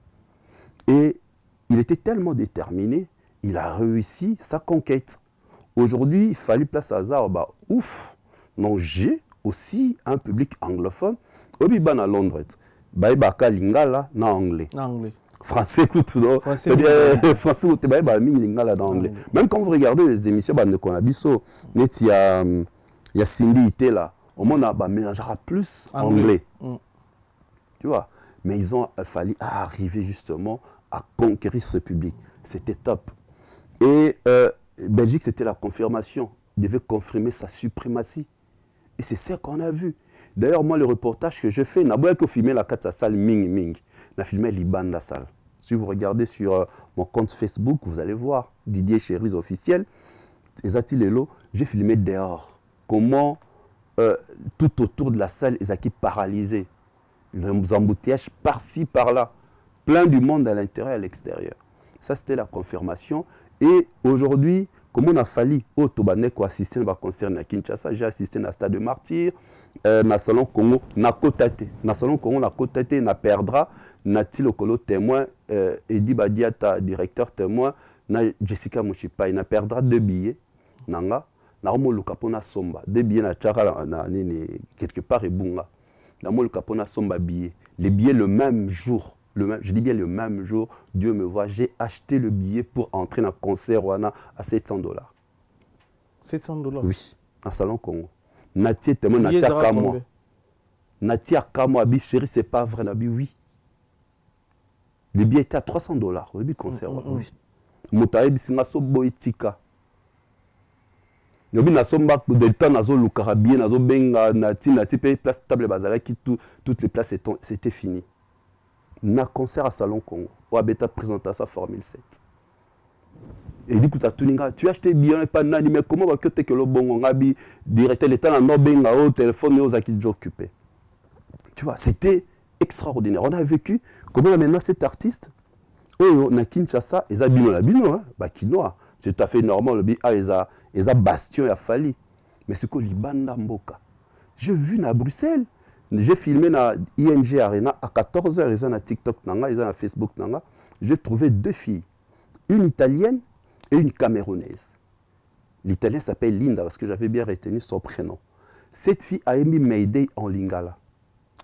Et il était tellement déterminé, il a réussi sa conquête. Aujourd'hui, il fallait place à ça, ouf, non, j'ai aussi un public anglophone. Obiban à Londres, baïbaka lingala na anglais. Français écoute non. C'est-à-dire français écoute baïba ming lingala dans anglais. Même quand vous regardez les émissions de Konabiso, net il y a Cindy Ité là, au monde a mélangera plus anglais. Tu vois, mais ils ont fallu arriver justement à conquérir ce public. C'était top. Et Belgique, c'était la confirmation. Il devait confirmer sa suprématie. Et c'est ça qu'on a vu. D'ailleurs, moi, le reportage que je fais, n'a pas que filmer la salle Ming. N'a filmé Liban la salle. Si vous regardez sur mon compte Facebook, vous allez voir Didier Chéris officiel. J'ai filmé dehors. Comment tout autour de la salle, ils étaient paralysés. Ils ont des embouteillages par-ci, par-là. Plein du monde à l'intérieur et à l'extérieur. Ça, c'était la confirmation. Et aujourd'hui, comme on a fallu assister à un concert à Kinshasa, j'ai assisté à Stade de Martyr, na Salon Congo, na Kotate. Na Salon Congo, na Kotate, na perdra, na Tilokolo témoin, Edi Badiata, directeur témoin, na Jessica Mouchipai, na perdra 2 billets, nanga, na Romo Lukapona Somba, 2 billets na Tchara, quelque part, et Bunga. Na Romo Lukapona Somba billet. Les billets le même jour. Je dis bien le même jour, Dieu me voit, j'ai acheté le billet pour entrer dans le concert Rwanda à $700. $700? Oui, en Salon Congo. Nati est tellement Nati à Kamwa. Nati à Kamwa, chérie, c'est pas vrai, Nabi, oui. Le billet était à $300, le billet concert, oui. Moutaï, bisinga so boitika. Yobi na somba de temps nazo lukarabie nazo benga nati pe place table bazala qui toutes les places c'était fini. Na concert à Salon Congo, Wabeta présenta sa Formule 7. Et il dit que tu as acheté bien pas nani mais comment va que te que le bon ngabi directeur l'état na no benga au téléphone aux acquis occupé. Tu vois, c'était extraordinaire. On a vécu comment maintenant cet artiste na Kinshasa, ils a bino la bino hein, ba kinoa, c'est tout à fait normal le bi ils a bastion a fallu. Mais c'est que libanda mboka. J'ai vu na Bruxelles. J'ai filmé na ING Arena à 14h, ils ont na TikTok, ils ont na Facebook. J'ai trouvé 2 filles, une italienne et une camerounaise. L'italienne s'appelle Linda parce que j'avais bien retenu son prénom. Cette fille a émis Mayday en lingala.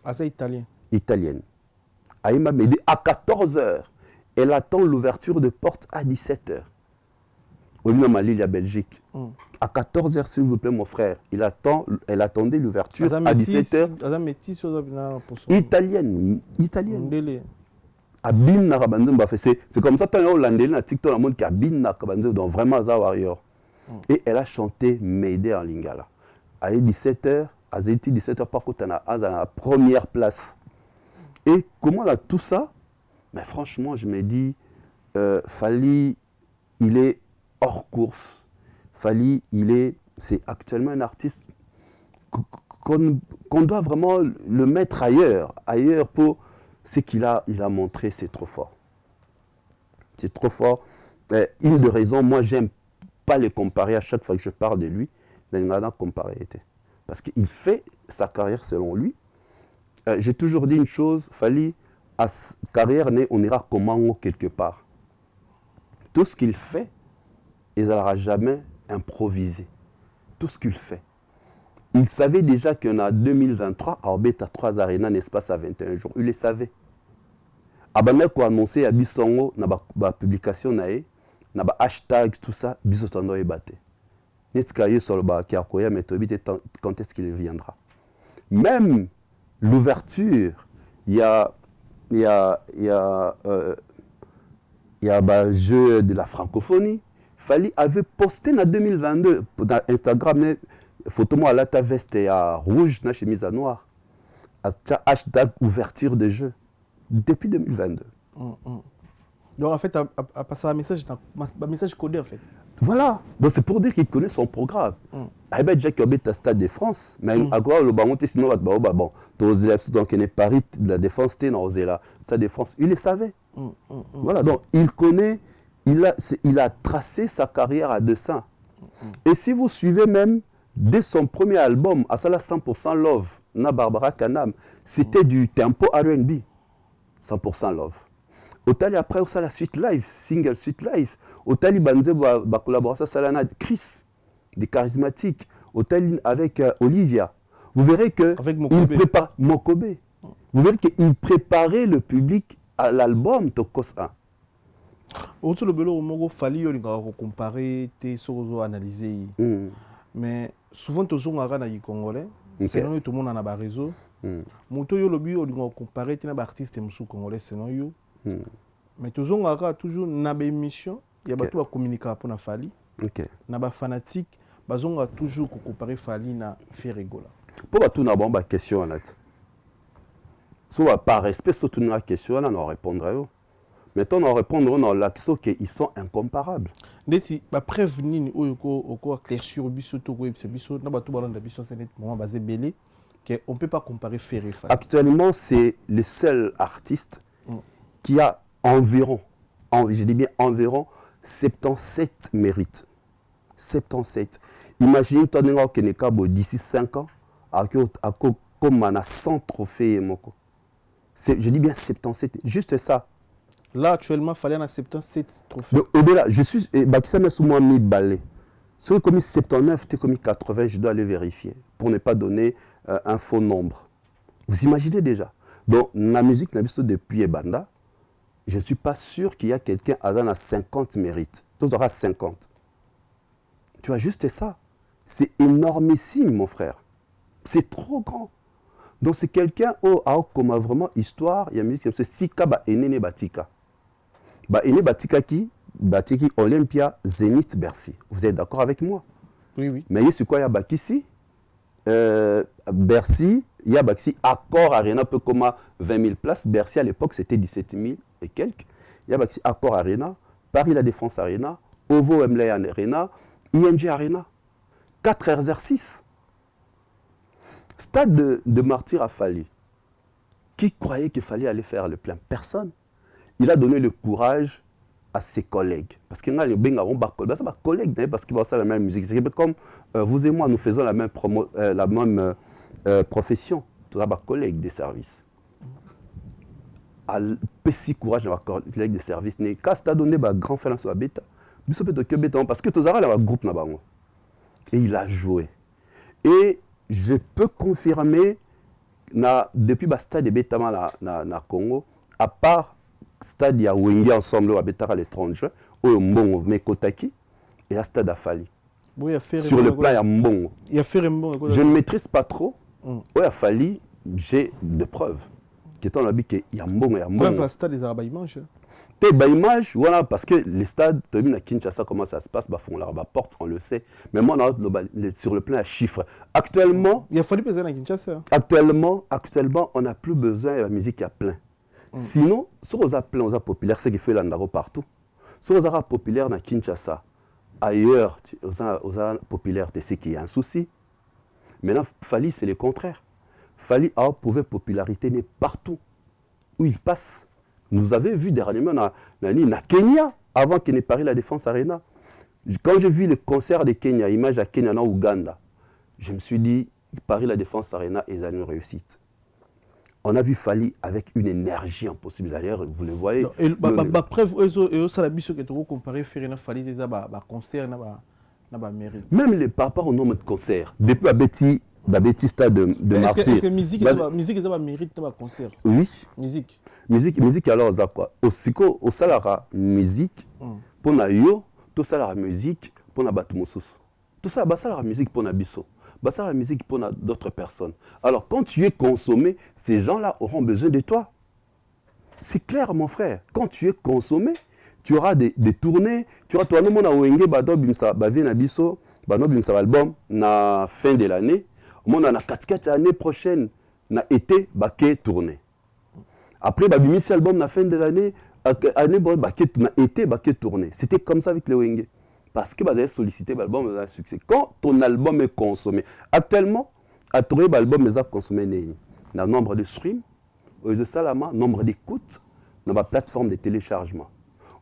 Ah, c'est italien? Italienne. A émis Mayday à 14h. Elle attend l'ouverture de porte à 17h. Au lieu de Mali, la Belgique. À 14h, s'il vous plaît, mon frère. Elle attendait l'ouverture à 17h. Italienne. C'est comme ça, quand on l'a dit, TikTok, on a montré qu'il donc vraiment un warrior. Et elle a chanté Mayday en lingala. À 17h, à 17h, par contre, à la première place. Et comment là, tout ça? Mais franchement, je me dis, Fally, il est hors course. Fally, c'est actuellement un artiste qu'on doit vraiment le mettre ailleurs pour ce qu'il a montré, c'est trop fort. C'est trop fort. Une des raisons, moi, j'aime pas les comparer à chaque fois que je parle de lui, parce qu'il fait sa carrière selon lui. J'ai toujours dit une chose, Fally, à sa carrière, on ira comment quelque part. Tout ce qu'il fait, il n'aura jamais improvisé. Tout ce qu'il fait. Il savait déjà qu'on a 2023, à Orbeta 3 Arena, un espace à 21 jours. Il le savait. Abana ko annoncé à Bissongo, na ba publication nae, na ba hashtag tout ça, Bissotando ebate. Netskaye sur le ba kiakoya metobite quand est-ce qu'il viendra. Même l'ouverture, il y a jeu de la francophonie. Fally avait posté en 2022 dans Instagram photo moi à la ta veste à rouge, na chemise à noir. Hashtag ouverture de jeu depuis 2022. Donc en fait, à passer un message codé en fait. Voilà. Donc c'est pour dire qu'il connaît son programme. Il a déjà qu'il Stade de France, mais à quoi le ballon sinon bon, donc il est Paris de la défense t'es dans là, Stade de France, il le savait. Voilà. Donc il connaît, il a tracé sa carrière à 200. Et si vous suivez même dès son premier album, à Sala 100% Love, na Barbara Kanam, c'était du tempo R&B, 100% Love. Otali après on la suite live, single suite live. Otali banze ba collaboration salana Chris, des charismatiques. Otali avec Olivia. Vous verrez que il prépare Mokobe. Vous verrez qu'il préparait le public à l'album Tokos 1. Autour le belo Mogo Fally on va comparer tes sources analyser. Mais souvent tous on a na congolais, selon tout le monde en a ba réseau. Moto yo lobi on va comparer tes artistes musu congolais selon yo. Mais toujours on a toujours na ba émission, il y a bato à communiquer pour na Fally. Na ba fanatique, bazon a toujours comparer Fally na Ferregola. Pour bato na bon ba question là. Soit par respect surtout na question là on répondra. Maintenant on répondra dans l'action qu'ils sont incomparables. Deti ba prévenir au éclaircir biso to ko biso na bato balanda biso c'est net moment basé belé que on peut pas comparer Ferré. Actuellement c'est le seul artiste qui a environ je dis bien environ 77 mérites. 77. Imaginez, d'ici 5 ans, comme on a 100 trophées. Je dis bien 77, juste ça. Là, actuellement, il fallait en 77 trophées. Au-delà, je suis. Bakissa m'a sous moi mis balai. Si j'ai commis 79, tu as commis 80, je dois aller vérifier pour ne pas donner un faux nombre. Vous imaginez déjà. Donc, la musique, depuis Ebanda, je ne suis pas sûr qu'il y a quelqu'un à 50 mérites. Tu auras 50. Tu vois, juste ça. C'est énormissime, mon frère. C'est trop grand. Donc, c'est quelqu'un comme vraiment histoire, il y a une musique, c'est Sika ba Enene Batika. Ba Enene Batika qui Batiki Olympia, Zénith, Bercy. Vous êtes d'accord avec moi? Oui, oui. Mais c'est quoi, il y a Bakissi, Bercy, il y a Bakissi, Accor Arena, peu comme 20 000 places. Bercy, à l'époque, c'était 17 000 et quelques. Il y a Bakissi, Accor Arena, Paris La Défense Arena, Ovo Emley Arena, ING Arena. 4 exercices. Stade de martyr à Fali. Qui croyait qu'il fallait aller faire le plein? Personne. Il a donné le courage à ses collègues. Parce qu'il y a des collègues, parce qu'ils vont faire la même musique. C'est comme vous et moi, nous faisons la même profession. Tous les collègues des services. À petit courage à collègues des services. Quand tu as donné un grand frère sur la bêta, parce que tu as un groupe. Et il a joué. Et je peux confirmer, depuis le stade de bêta na Congo, à part stade ya Wenge ensemble au Betara l'étranger au Mbongo Mekotaki et à stade Afali. Oui, sur le plan ya Mbongo. Je ne maîtrise pas trop. Oui, Afali, j'ai des preuves. Qui est en habit que ya Mbongo ya Mbongo. Le stade des Arabes-Images. T'es image, voilà, parce que les stades, tu as Kinshasa, comment ça se passe, font la porte, on le sait. Mais moi, sur le plan à chiffres, actuellement, il a fallu peser à Kinshasa. Actuellement, on n'a plus besoin de la musique à plein. Sinon, si on a plein, on a populaire, c'est ce qui fait l'andaro partout. Si on a populaire dans Kinshasa, ailleurs, on a populaire, c'est qu'il y a un souci. Maintenant, Fali, c'est le contraire. Fali a prouvé popularité mais partout où il passe. Nous avons vu dernièrement na Kenya, avant qu'il n'ait Paris La Défense Arena. Quand j'ai vu le concert de Kenya, image à Kenya, en Ouganda, je me suis dit, Paris La Défense Arena est une réussite. On a vu Fali avec une énergie impossible. D'ailleurs, vous le voyez. Preuve, ça la biso que tu comparer Ferina Fali déjà concert na mérite. Même par rapport au nombre de concerts, depuis Betty stade de martyr. Est-ce que musique est un mérite dans concert? Oui. Musique alors ça quoi? Osiko au salara musique pour na yo, tout ça la musique pour na batumusus. Tout ça la musique pour na biso. La musique pour d'autres personnes. Alors, quand tu es consommé, ces gens-là auront besoin de toi. C'est clair, mon frère. Quand tu es consommé, tu auras des tournées. Tu auras toi, nous, on a Wenge, album, na fin de l'année. On a 4 l'année prochaine, na été, baké tourné. Après, bimisi album, na fin de l'année, année, na été, baké tourné. C'était comme ça avec le Wenge. Parce que vous avez sollicité l'album, vous avez un succès. Quand ton album est consommé, actuellement, à trouver l'album, vous avez consommé le nombre de streams, nombre d'écoutes, dans la plateforme de téléchargement.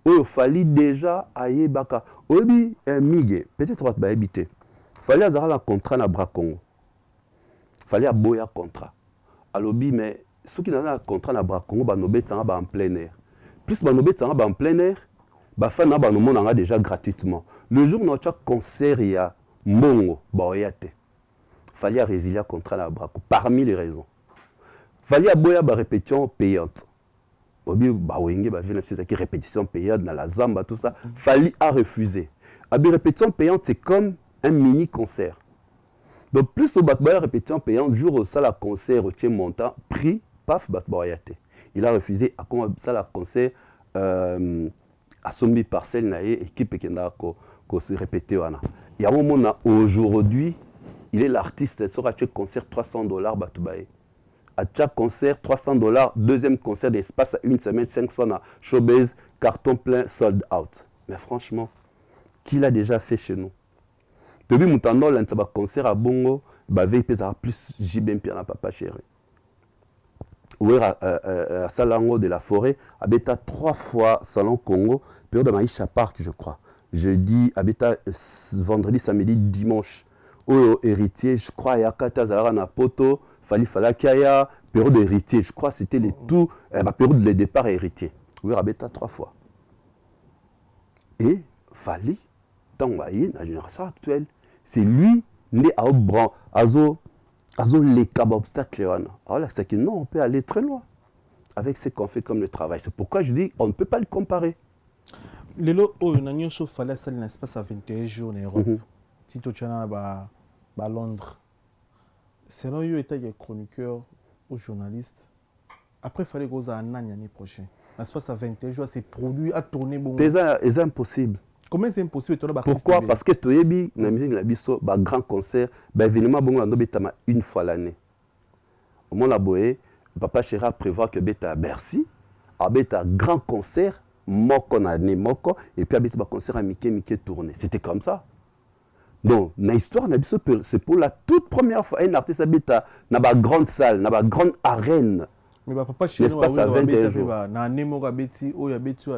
Il fallait déjà aller baka. Obi migé, peut-être va habiter. Il fallait avoir un contrat na Bra Congo. Il fallait avoir un contrat. Alors mais ceux qui ont un contrat na Bra Congo, ils sont en plein air. Plus ils sont en plein air, bafana banomona déjà gratuitement. Le jour où nous avons concert il y a Mbongo baoyate. Fallait résilier contrat na Brako parmi les raisons. Fallait boya ba répétition payante. Obi bawenge ba vient qui répétition payante dans la zamba tout ça, fallait refuser. Abi répétition payante c'est comme un mini concert. Donc plus au batboya répétition payante jour au salle concert au tien montant prix paf batboyate. Il a refusé à comme salle concert à Sombi Parcelle naé équipe qui n'a qu'au se répéter wana. Il y a un moment aujourd'hui, il est l'artiste sur un concert $300 batubaye. À chaque concert $300, deuxième concert d'espace à une semaine 500 à showbiz, carton plein sold out. Mais franchement, qui l'a déjà fait chez nous? Depuis mon temps là, concert à Bongo, bah veille pesa plus JBM puis na papa chéri. oui, à Salango de la Forêt, Abeta 3 fois Salon Congo, période de Maïcha Park, je crois. Jeudi, Abeta vendredi, samedi, dimanche. Au héritier, je crois, il y a Kata Zara na Poto, Fali Falakiaya, période héritier, je crois, c'était les tout, période de départ héritier. Oui, Abeta 3 fois. Et Fali, dans la génération actuelle, c'est lui, né à Obran, Azo les cabas obstacles. Alors là, c'est que non, on peut aller très loin avec ce qu'on fait comme le travail. C'est pourquoi je dis on ne peut pas le comparer. Lelo, on a eu fallait ça un espace à 21 jours en Europe. Si tu es à Londres, selon eux, état chroniqueur ou journaliste, après, il fallait que vous ayez un an l'année prochaine. L'espace à 21 jours, c'est produit à tourner. C'est impossible. Comment c'est impossible? Pourquoi? Parce que Toyebi, la musique, la biso, grand concert, événement, bon, une fois l'année. Au moment où Papa Chéra prévoit que Beta à Bercy, à Beta grand concert, moko na année moko, et puis à Beta concert à Mickey tourné. C'était comme ça. Donc, dans l'histoire, c'est pour la toute première fois un artiste à Beta dans la grande salle, dans la grande arène. Mais papa chez nous, l'espace à 21 jours. Na nemo abeti o yabetu.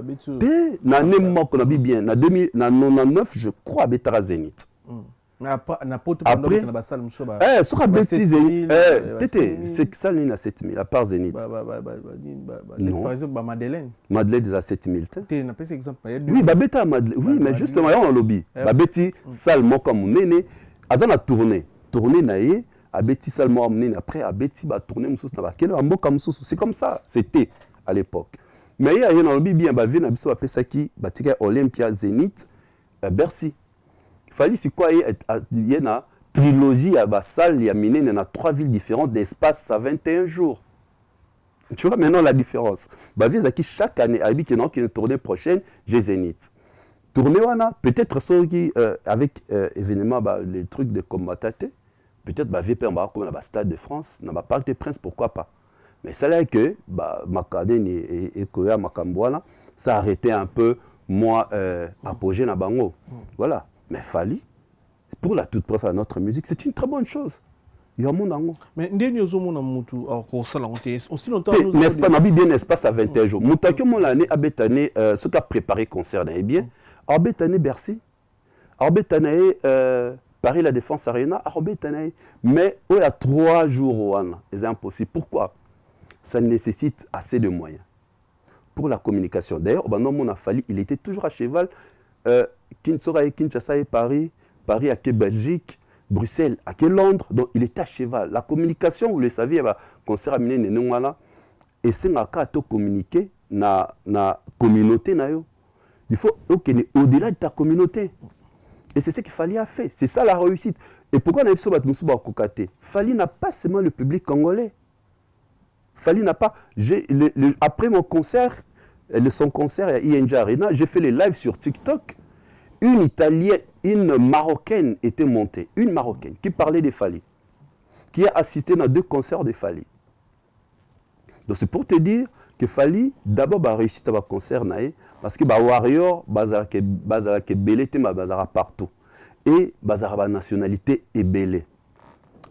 Na nemo qu'on a bien. Na 99, je crois Betara Zénith. Na poto après na basal musoba. Sur abeti Zénith. C'est ça ni na 7000 à part Zénith. Non. Par exemple Madeleine. Madeleine des à 7000. Tu n'as pas exemple. Oui, Beta Madeleine. Oui, mais justement on lobby. Babeti salle moko munene azana tourner naé. Abeti seulement amené après Abeti va tourner c'est comme ça c'était à l'époque mais il y a un bien bavé na biso appelé ça qui batika Olympia Zénith Bercy il fallait c'est quoi il y a une trilogie à salle il y a miné dans 3 villes différentes d'espace à 21 jours tu vois maintenant la différence bavé ça qui chaque année abi qui une tournée prochaine j'ai Zénith tournée wana peut-être ceux qui avec événement les trucs de combattaté. Peut-être que on va comme dans le Stade de France, dans le Parc des Princes, pourquoi pas. Mais c'est là que Makadeni et Koya Makambouana, ça a arrêté un peu, moi, apogée dans Bango. Voilà. Mais Fali, pour la toute preuve à notre musique, c'est une très bonne chose. Il y a mon ango. Mais nous aussi longtemps. N'est-ce pas, bien espace à 21 jours. Moutakio, mon année, a bétané, ce qu'a préparé concert, bien. A bétané Bercy. A bétané. Paris La Défense Arena, mais il y a 3 jours, c'est impossible. Pourquoi? Ça nécessite assez de moyens pour la communication. D'ailleurs, il était toujours à cheval. Kinshasa et Paris à Belgique, Bruxelles à Londres, donc il était à cheval. La communication, vous le savez, il y a un concert à Miné, et c'est un cas de communiquer dans la communauté. Il faut au-delà de ta communauté. Et c'est ce qu'il fallait a fait. C'est ça la réussite. Et pourquoi on a dit Fali n'a pas seulement le public congolais. Fali n'a pas. Après mon concert, son concert à ING Arena, j'ai fait les lives sur TikTok. Une Italienne, une Marocaine était montée. Une Marocaine qui parlait de Fali. Qui a assisté à 2 concerts de Fali. Donc c'est pour te dire que Fali d'abord a réussi à concert parce que Warrior bazara ke belé te bazara partout et bazara nationalité est belé.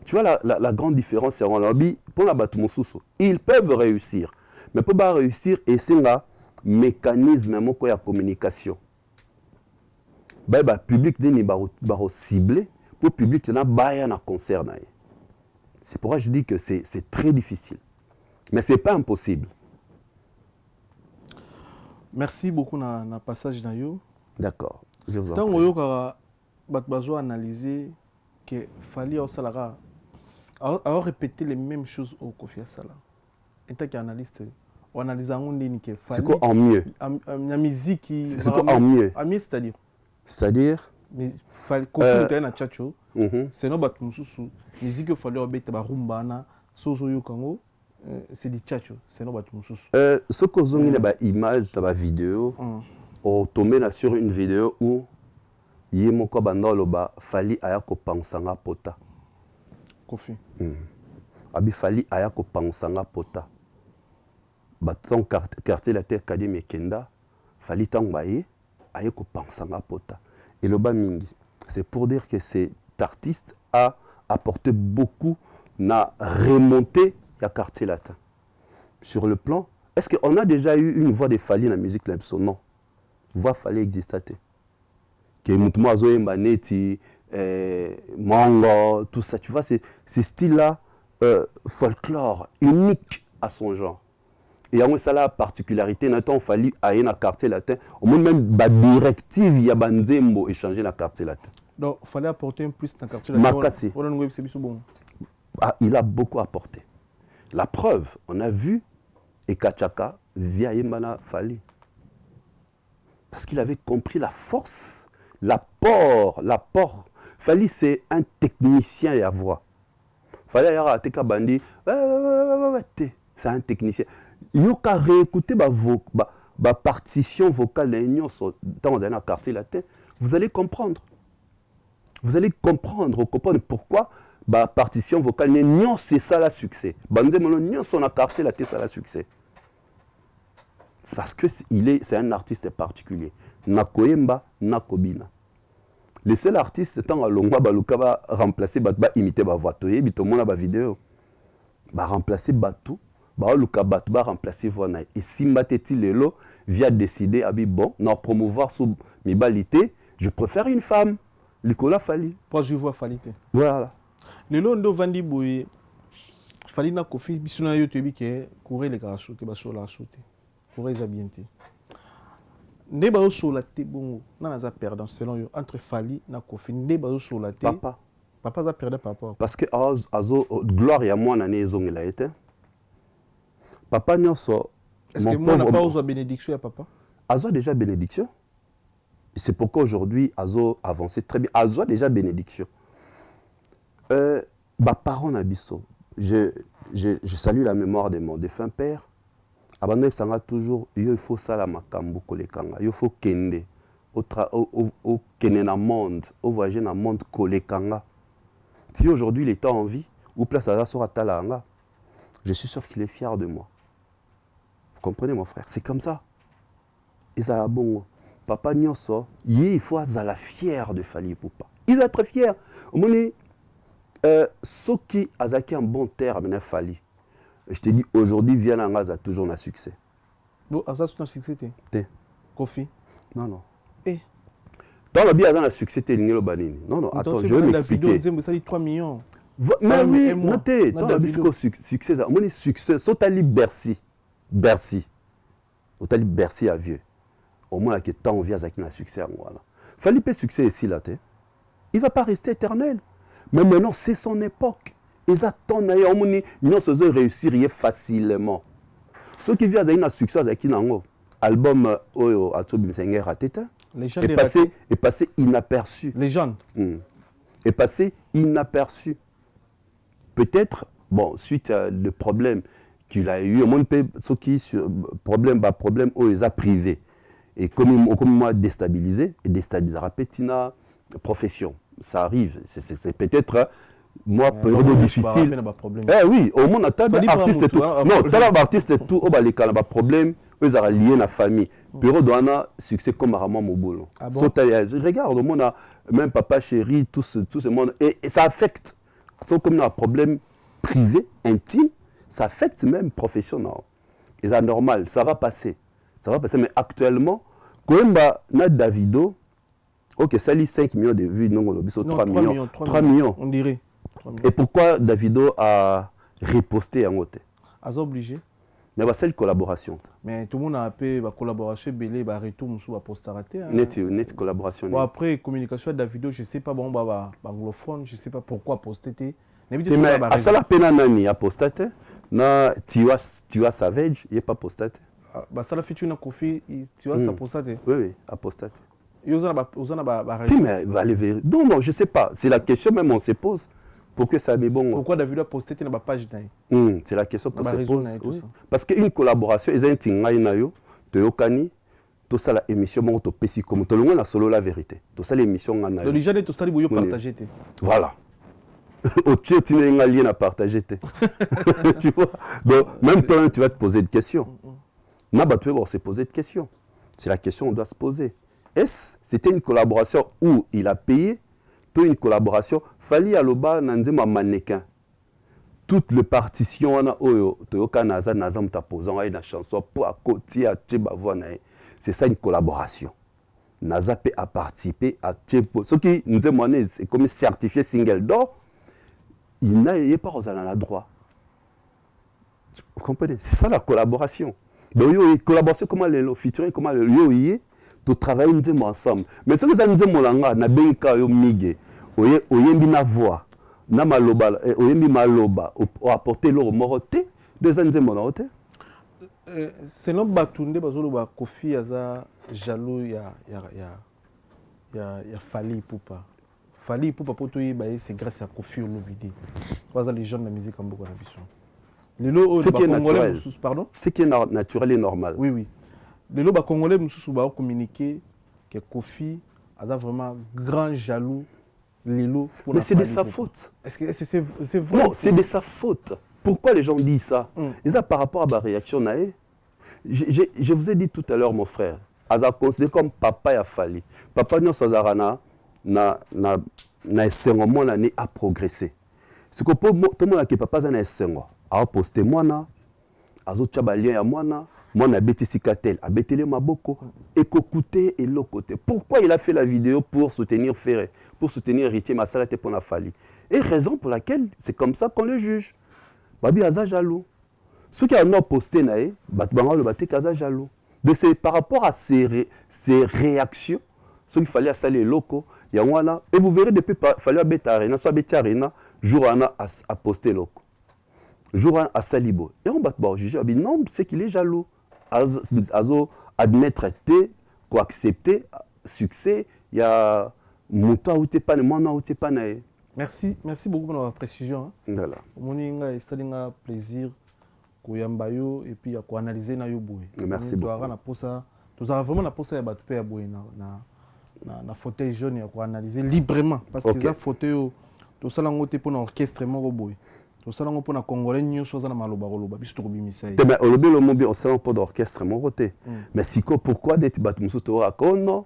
Tu vois la grande différence c'est en lobby pour la batu mususu. Ils peuvent réussir mais pour pas réussir et c'est un mécanisme moko ya communication. Public deni baro ciblé pour public na baya na concert na. C'est pourquoi je dis que c'est très difficile. Mais c'est pas impossible. Merci beaucoup na passage na yo. D'accord, je vous en prie. Tant que vous analyser que Fali au Salara a répété les mêmes choses au Kofi Asala. En tant qu'analyste, on analyse en ligne que Fali. C'est quoi en mieux? La musique qui. C'est quoi en mieux? En mieux, c'est-à-dire. C'est-à-dire. Fali Kofi était na tchatcho. C'est non bat mususu. Musique que Fali obéit ba rumba na sozo yo kango. C'est du tchatcho, c'est non bat mususu. Ce que vous avez une image dans la vidéo, on tombe sur une vidéo où Yemoko Bandoloba Fali ayako pansanga pota. Kofi. Abi Fali ayako pansanga pota. Baton quartier la terre Kadime Kenda, Fali Tangbaye ayako pansanga pota. Et le bas mingi, c'est pour dire que cet artiste a apporté beaucoup, n'a remonté le quartier latin. sur le plan, est-ce qu'on a déjà eu une voix de Fali dans la musique Lemso? Non. Voix Fali existait. Que Moutouma Zoé Maneti, Mango, tout ça, tu vois, c'est style-là, folklore, unique à son genre. Et il y a ça la particularité, il fallait aller dans le quartier latin. Au moins même la directive, il y a Banzembo échanger dans le quartier latin. Donc il fallait apporter un plus dans le quartier latin. Makassi. Ah, il a beaucoup apporté. La preuve, on a vu Ekachaka via Yemana Fali. Parce qu'il avait compris la force, l'apport. Fali, c'est un technicien à voix. Fali, il y a un bandi, c'est un technicien. Il y a réécouter la partition vocale dans un quartier latin. Vous allez comprendre. Vous allez comprendre pourquoi la partition vocale, c'est ça le succès. Son quartier latin, c'est le succès. C'est parce que c'est un artiste particulier. Nakoyemba, Nakobina. Le seul artiste, c'est quand Longwa Baluka va remplacer, va imiter la voix. Il y a une vidéo. Va remplacer Batou. Baluka Batou va remplacer voix. Et si Mateti Lelo vient décider, bon, non, promouvoir sous mes balités, je préfère une femme. Nicolas Fali. Pas je vois Fali. Voilà. Lelo ndo vandi boye. Fali na kofi bisuna yo tebi ke courir les gars sauter ba sur la sauter. Pour les habienter. Neba o sur la té bongo. Na za perdant selon yo entre Fali na kofi neba o sur la té. Papa za perdre papa. Parce que azo gloire ya moi na nezongela été. Papa nyonso. Est-ce que moi n'a pas ozo bénédiction ya papa? Azo déjà bénédiction. C'est pourquoi aujourd'hui, Azo avançait très bien. Azo a déjà bénédiction. Parents Nabiso, je salue la mémoire de mon défunt père. Abandonné Sanga toujours, il faut ça la makambo kolekanga. Il faut kende. Au kende na monde, au voyager na monde kolekanga. Si aujourd'hui il est en vie, ou place à la sorata langa, je suis sûr qu'il est fier de moi. Vous comprenez mon frère? C'est comme ça. Et ça la bongo. Papa Nyonso, il faut être fier de Fali Poupa. Il doit être fier. Ceux qui ont un bon terme, Fali. Je te dis, aujourd'hui, Viananga a toujours un succès. Bon, ça c'est un succès. Kofi? Non. Eh. Dans le bien, un succès, non, attends, je vais m'expliquer. Ça dit 3 millions. Mais oui, notez, dans le succès, mon succès, Sotali Bercy. Sotali Bercy à vieux. Au moins, il y a tant de un succès. Falipe succès ici, là, il ne va pas rester éternel. Mais maintenant, c'est son époque. Ils attendent, ils ne réussir facilement. Ceux qui viennent à un succès, album est passé inaperçu. Les jeunes. Est passé inaperçu. Peut-être, bon, suite à le problème qu'il a eu, ceux qui problème ils ont privé. Et comme moi déstabilisé, et déstabilisera Petina profession. Ça arrive. C'est peut-être moi période difficile. Oui, au moins artiste et tout. Non, artiste et tout, les problème, ils ont lié la famille. Période on a succès comme Ramon Mobolo. Regarde, au monde même papa chéri, tout ce monde et ça affecte. Comme un problème privé, intime, ça affecte même professionnel. Et c'est normal, ça va passer. Ça va passer, mais actuellement, quand même, Davido, ok, ça lit 5 millions de vues, non, 3 millions. 3 millions. On dirait. Et pourquoi Davido a riposté en côté? A obligé. Mais c'est une collaboration. Mais tout le monde a appelé la collaboration, belé, retour, sous la postaraté. Net collaboration. Bon, après, communication avec Davido, je ne sais pas, bon, anglophone, je ne sais pas pourquoi poster. Mais à ça la peine nani a postaté na Tiwa Savage il est pas postaté. Bah ça la fait une Kofi Tiwa ça postaté. Oui a postaté. Mais non je sais pas, c'est la question même on se pose. Pourquoi ça est bon? Pourquoi David a posté dans ma page c'est la question qu'on se pose. Oui. Parce qu'une collaboration ils ont tingai na yo toyokani tout ça la émission mon to pesi comme to longa na solo la vérité. Tout ça l'émission ngana. Donc déjà tout ça boyo partager. Voilà. Au tu es un lien à partager. Tu vois? Donc, même toi, tu vas te poser des questions. Tu vas se poser des questions. C'est la question qu'on doit se poser. Est-ce c'était une collaboration où il a payé? Une collaboration, Fali Aloba Nanzema mannequin. toutes les partitions wana oyo toyoka naza mutaposant ay na chanson pour à côté à voix na. C'est ça une collaboration. Naza peut a participer à Tchepo. Ce qui nous est c'est comme certifié single d'or. Il n'a pas aux la droit. Vous comprenez? C'est ça la collaboration. Donc, il y a une collaboration comment le featuring comment le yo to travailler ensemble. Mais ce que ça nous dit molanga na benka yo mige. Oyembi na voix. Na maloba oyembi maloba o apporter leur moroté des années moroté. Selon Batunde bazolo ba Kofi aza jaloux ya Fally Ipupa. Fally Ipupa poto yeba c'est grâce à Kofi Olomide. Trois les gens de la musique en beaucoup d'ambition. Ce qui est naturel. Pardon? Ce qui est naturel et normal. Oui, oui. Les lots congolais ont communiqué que Kofi a vraiment grand jaloux. Mais c'est de sa faute. Est-ce que c'est vrai? Non, c'est de sa faute. Pourquoi les gens disent ça? Et ça par rapport à ma réaction, je vous ai dit tout à l'heure, mon frère, Aza considéré comme papa a fallu. Papa non sazarana na essengo a progressé. Ce que tout le monde qui papa na essengo a posté moi azo tchabalien ya moi a bêté Sikatel, a bêté le maboko, et côté et l'autre côté. Pourquoi il a fait la vidéo pour soutenir Ferré, pour soutenir Héritier Massala pour la Fally? Et raison pour laquelle c'est comme ça qu'on le juge. Babi aza jaloux. Ceux qui ont posté naé, batbango le baté kaza jaloux. De ces par rapport à ces réactions, ce qu'il fallait à saler locaux, il y a voilà, et vous verrez depuis fallait à bêta arena, soit bêta arena, jour à poster locaux. Jour à Salibo. Et on bat juger, non, c'est qu'il est jaloux. Azo admettre quoi accepter succès, il y a Mouta ou pas, Mona ou pas. Merci beaucoup pour la précision. Voilà. Moninga c'est un plaisir koyambayo et puis à analyser na yo boy. Merci beaucoup. Nous avons vraiment la posa ya batu pe ya boy na fauteuil jaune ya ko analyser librement parce que ça fauteuil to sala ngote pour orchestre moko boy. To sala ngo pour na congolais nyonso za na maloba koloba biso to bimisa ye. Mais olobi lo mobi on sala pour d'orchestre moko te. Mais siko pourquoi d'être batu musu to rakono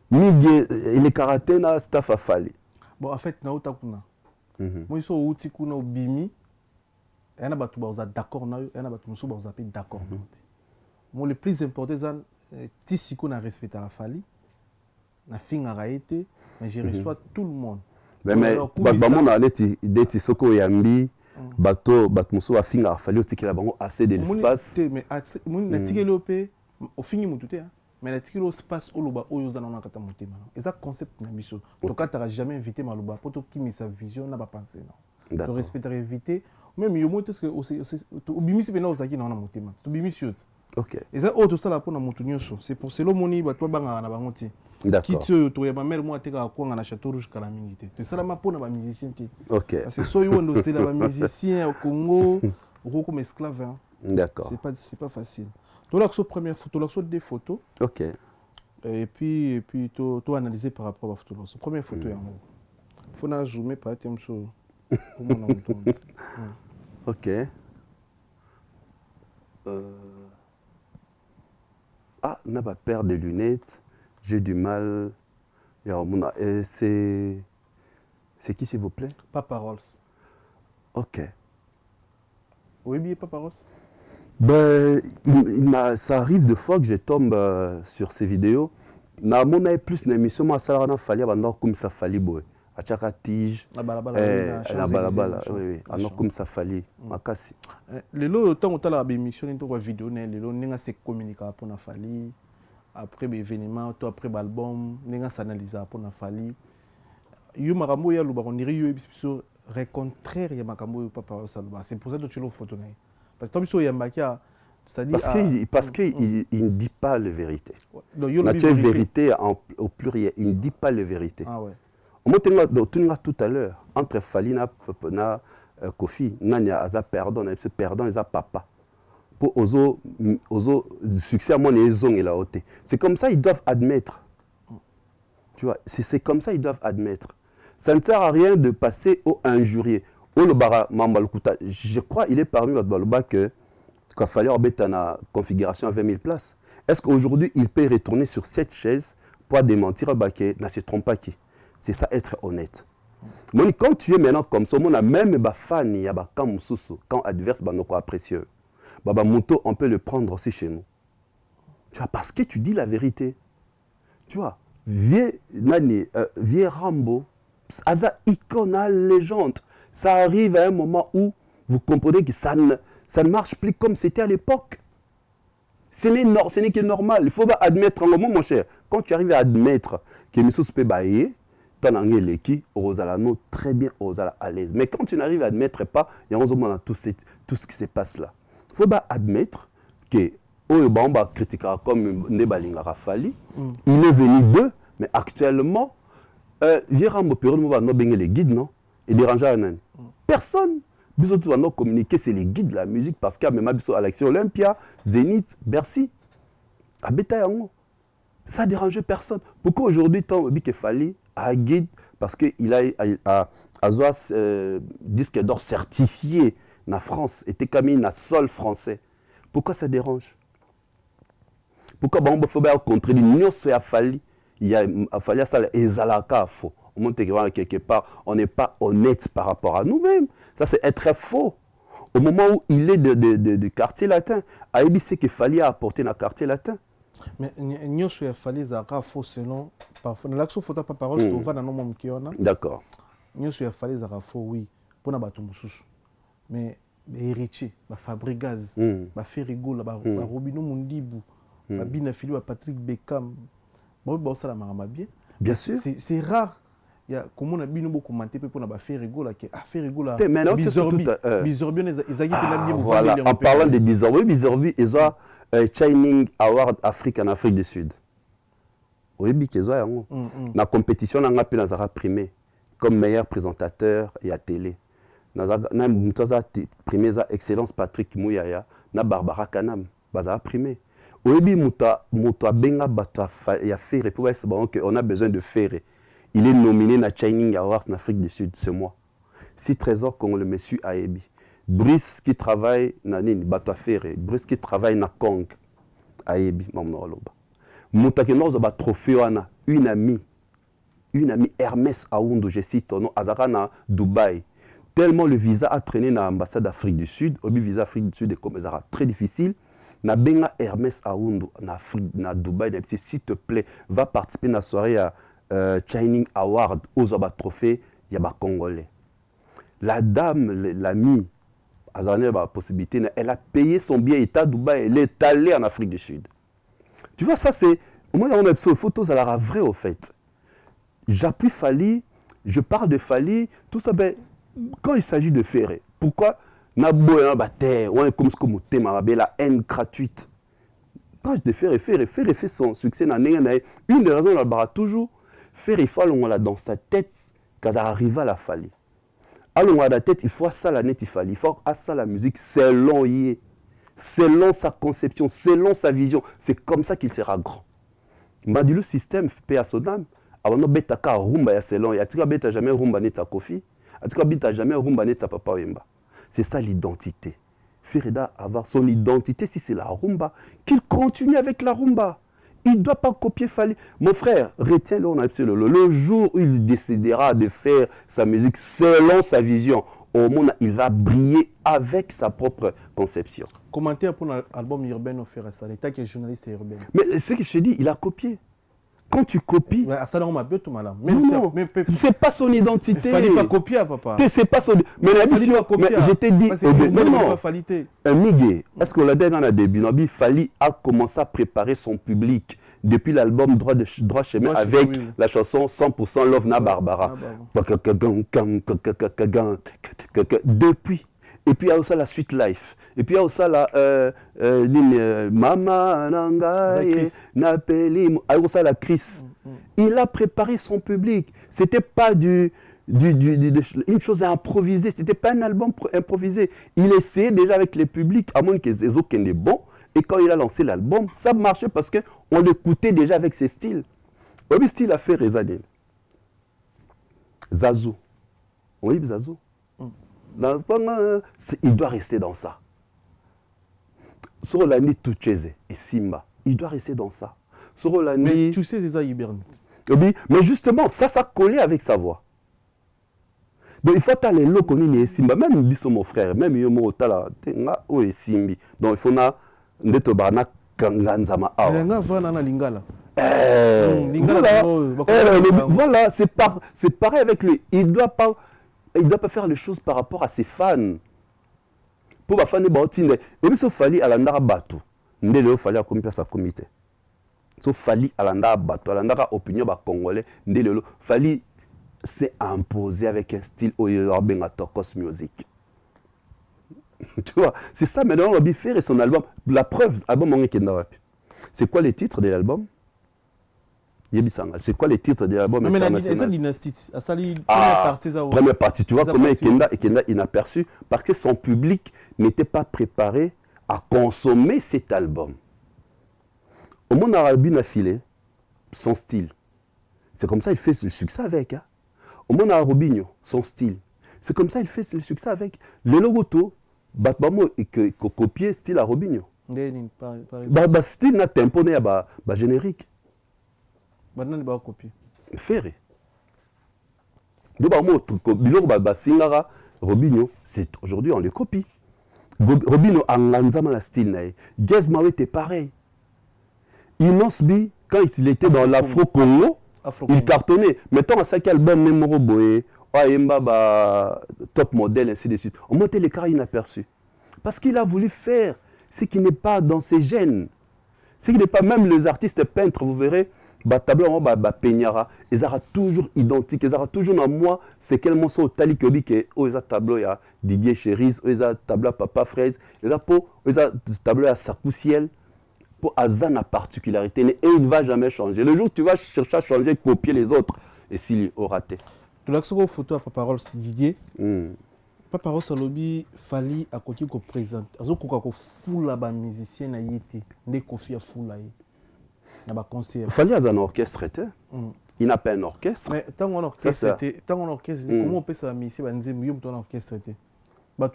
mige il est karaté na staff a Fally. Bon en fait na utakuna. Moi so uti kuna obimi. Il y a des gens qui sont d'accord, il y a des gens qui sont d'accord. Le plus important, c'est que je respecte la Fally, je suis mais je reçois tout le monde. Mais je suis assez de l'espace. Mais l'espace c'est un concept. Tu n'as jamais invité Malouba pour que sa vision n'a pas pensé. Tu respectes invité. Même il y a des gens qui ok. Et ça, tout ça là pour c'est pour cela que d'accord. Tu ma mère moi na château rouge calamité. C'est ça là pour les musiciens. Ok. Parce que so yo c'est les musiciens au Congo, au comme esclave. D'accord. C'est pas facile. Tu as la première photo, tu as des photos. Ok. Et puis tu analyser par rapport à la photo. La première photo il faut na zoomer par thème sur ok. Ah, n'a pas peur de lunettes. J'ai du mal. C'est qui, s'il vous plaît? Papa Rolls. Ok. Oui, bien Papa Rolls. Ben, ça arrive de fois que je tombe sur ces vidéos. Na mon plus une émission, moi, ça a fallu comme ça fallait boy. À chaque tige, la balabala, oui, alors comme ça fallait, makasi. Les lots temps où tu as la émission, tu as vidéo, les lots n'enga se communiquer pour na Fally, après l'événement, après l'album, n'enga s'analyser pour na Fally. Yo makambo ya luba on dirait yo ebiso contraire ya makambo yo papa saluba. C'est pour ça que tu le photo naï. Parce que tu as yambakia, c'est-à-dire parce que il ne dit pas la vérité. La vérité au pluriel, il ne dit pas la vérité. Ah ouais. Tout à l'heure, entre Fally et Kofi, il y a perdant, il y a papa. Pour ozo succès à mon maison et la haute. C'est comme ça ils doivent admettre. Tu vois, c'est comme ça ils doivent admettre. Ça ne sert à rien de passer au injurier. Je crois qu'il est parmi votre baloba que qu'il fallait embêter une configuration à 20 000 places. Est-ce qu'aujourd'hui il peut retourner sur cette chaise pour démentir que ne se trompe pas qui? C'est ça, être honnête. Moni, quand tu es maintenant comme ça, on a même des fans, il y a des quand adverse, on a précieux. Baba Mouto, on peut le prendre aussi chez nous. Tu vois, parce que tu dis la vérité. Tu vois, vieux Rambo, Aza icône, légende. Ça arrive à un moment où vous comprenez que ça ne marche plus comme c'était à l'époque. Ce n'est que normal. Il faut admettre un moment, mon cher. Quand tu arrives à admettre que M. Spebaye, tu as l'équipe, Rosalano, très bien, Rosala à l'aise. Mais quand tu n'arrives à admettre pas, il y a tout ce qui se passe là. Il faut admettre que Oyobamba critiquera comme Nebalinga Rafali. Il est venu d'eux, mais actuellement, Viram Opéron va nous les guides, non? Et déranger à nan. Personne. Bisous tout va nous communiquer, c'est les guides de la musique parce qu'il y a même à l'Action Olympia, Zénith, Bercy, à Betayango. Ça ne dérange personne. Pourquoi aujourd'hui, tant qu'il fallait un guide parce qu'il a disque d'or certifié en France, était comme un sol français. Pourquoi ça dérange? Pourquoi il faut contrer l'union, c'est à Fali. Il y a fallu ça, ezalaka faux. On monte quelque part, on n'est pas honnête par rapport à nous-mêmes. Ça, c'est être faux. Au moment où il est de quartier latin, Aïbi sait qu'il fallait apporter dans le quartier latin. Mais nous, il fallait zaka faux selon. Parfois, l'action faut pas parole, c'est au dans nos mômes qui ont. D'accord. Nous, il fallait zaka faux, oui, pour na bateau moussous. Mais héritier, Fabrigaz, Ferrigo, Robino Mundibu, Bina Philippe, Patrick Beckham. Bien sûr. C'est rare. Il y a comment on a bien beaucoup commenté pour na faire rigoler que faire rigoler. Voilà, en parlant de Bizorbi, ils ont Shining Award Afrique en Afrique du Sud. Oui, ils ont la compétition on a pu les primé comme meilleur présentateur et à télé. Na primé za excellence Patrick Mouyaya, na Barbara Kanam, baza primé. Oui, muta benga bata ya faire pour on a besoin de faire. Il est nominé na Shining Awards en Afrique du Sud ce mois. Si Trésor Congo le monsieur Aebi. Brice qui travaille na nini bata faire. Brice qui travaille na Kong Aebi mamno loba. Muta ke nozo ba trophée wana une amie Hermès Aoundou, je cite son nom, azara na Dubaï. Tellement le visa a traîné dans l'ambassade d'Afrique du Sud, le visa Afrique du Sud est comme ça très difficile. Na benga Hermès Aoundou na Dubaï, s'il te plaît, va participer à la soirée à Shining Award aux Oba Trophée, il y a des Congolais. La dame, l'amie, la possibilité, elle a payé son billet à Dubaï, elle est allée en Afrique du Sud. Tu vois, ça c'est. Au moins, on a des photos, ça a l'air vrai au fait. J'appuie Fali, je parle de Fali, tout ça, ben, quand il s'agit de faire, pourquoi na boya ba terre, on est comme ce que mon thème la haine gratuite. Page de faire son succès na nenga une des raisons là toujours faire il faut on dans sa tête quand ça arrive à la Fali. Allons à la tête, il faut ça la net il fallait, il faut à ça la musique selon sa conception, selon sa vision, c'est comme ça qu'il sera grand. Madilu système paix à son âme. Avant de bêta ka rumba ya selon, ya tika bêta jamais rumba neta Kofi, atika bêta jamais rumba neta Papa Wemba. C'est ça l'identité. Ferida avoir son identité, si c'est la rumba, qu'il continue avec la rumba. Il ne doit pas copier Fali. Mon frère, retiens-le, on a le jour où il décidera de faire sa musique selon sa vision, au monde, il va briller avec sa propre conception. Commentaire pour l'album Urbain offert ça, l'état qui est journaliste urbain. Mais ce que je te dis, il a copié. Quand tu copies. Mais ça on m'a bien tout mal. Non, c'est pas son identité. Il fallait pas copier, papa. C'est pas son. Mais la mission, je t'ai dit. Non, Miguel, est-ce que la dernière début, il fallait commencer à préparer son public depuis l'album Droit Chemin avec la chanson 100% Love Na Barbara. Depuis. Et puis il y a aussi la suite life. Et puis il y a aussi la Mama Nangaye Napeli. Il y a aussi la Chris. Il a préparé son public. C'était pas une chose improvisée. C'était pas un album improvisé. Il essayait déjà avec les publics, à moins que les autres étaient bons. Et quand il a lancé l'album, ça marchait parce qu'on l'écoutait déjà avec ses styles. Le style a fait Rezadine. Zazou. Oui, Zazou. Il doit rester dans ça. Sorolani Tucheze et Simba, il doit rester dans ça. Sorolani. Mais tu sais, c'est ça, Hibernite. Mais justement, ça collait avec sa voix. Donc il faut aller là qu'on est simba même biso mon frère même yo mo tala nga o simbi. Donc il faut na ndeto bana kanganzama awa. Nga vana na lingala. Voilà, c'est pareil avec lui. Il doit pas faire les choses par rapport à ses fans. Pour les fans de Baotine, il faut fali à l'andara bateau. Ndele fali à combien sa comité. So fali à l'andara bateau, à l'andara opinion ba congolais. Ndele fali s'est imposé avec un style oyobenga tokos music. Tu vois, c'est ça maintenant on va faire son album. La preuve, album on est c'est quoi les titres de l'album? C'est quoi les titres de l'album international? Première partie, tu vois comment Ekenda est inaperçu parce que son public n'était pas préparé à consommer cet album. Au monde arabe, il a filé son style. C'est comme ça qu'il fait le succès avec. Hein? Au monde arabe, son style. C'est comme ça qu'il fait le succès avec. Le logoto, Batbamo et copier style à Robinho. Style n'a tempo n'est pas générique. Maintenant, il va copier. Ferré. Robinho, c'est aujourd'hui on les copie. Robinho en lanzama la style. Gazmawe était pareil. Inosbi, quand il était dans l'Afro-Congo, il cartonnait. Mettons à chaque album, numéro boé, top modèle, ainsi de suite. On montait l'écart inaperçu. Parce qu'il a voulu faire ce qui n'est pas dans ses gènes. Ce qui n'est pas, même les artistes peintres, vous verrez, tableau peñara, ils sont toujours identiques, ils sont toujours dans moi, c'est quel morceau au tali que ils ont tableau ya Didier Chéris, ils ont tableau Papa Fraise, ils ont tableau à Sarkouciel, pour Azan a particularité, et il ne va jamais changer. Le jour où tu vas chercher à changer, copier les autres, et s'il aura été. Tu l'as vu photo à Papa Parole, c'est Didier. Papa Parole, Salobi, Fali a côté qu'on présente. Azo koka ko foule là-bas musicien na yété, ne kofi a foule là. Il fallait un orchestre. Il n'a pas un orchestre. Mais tant qu'on orchestre, comment on peut ça ici ton orchestre? Tu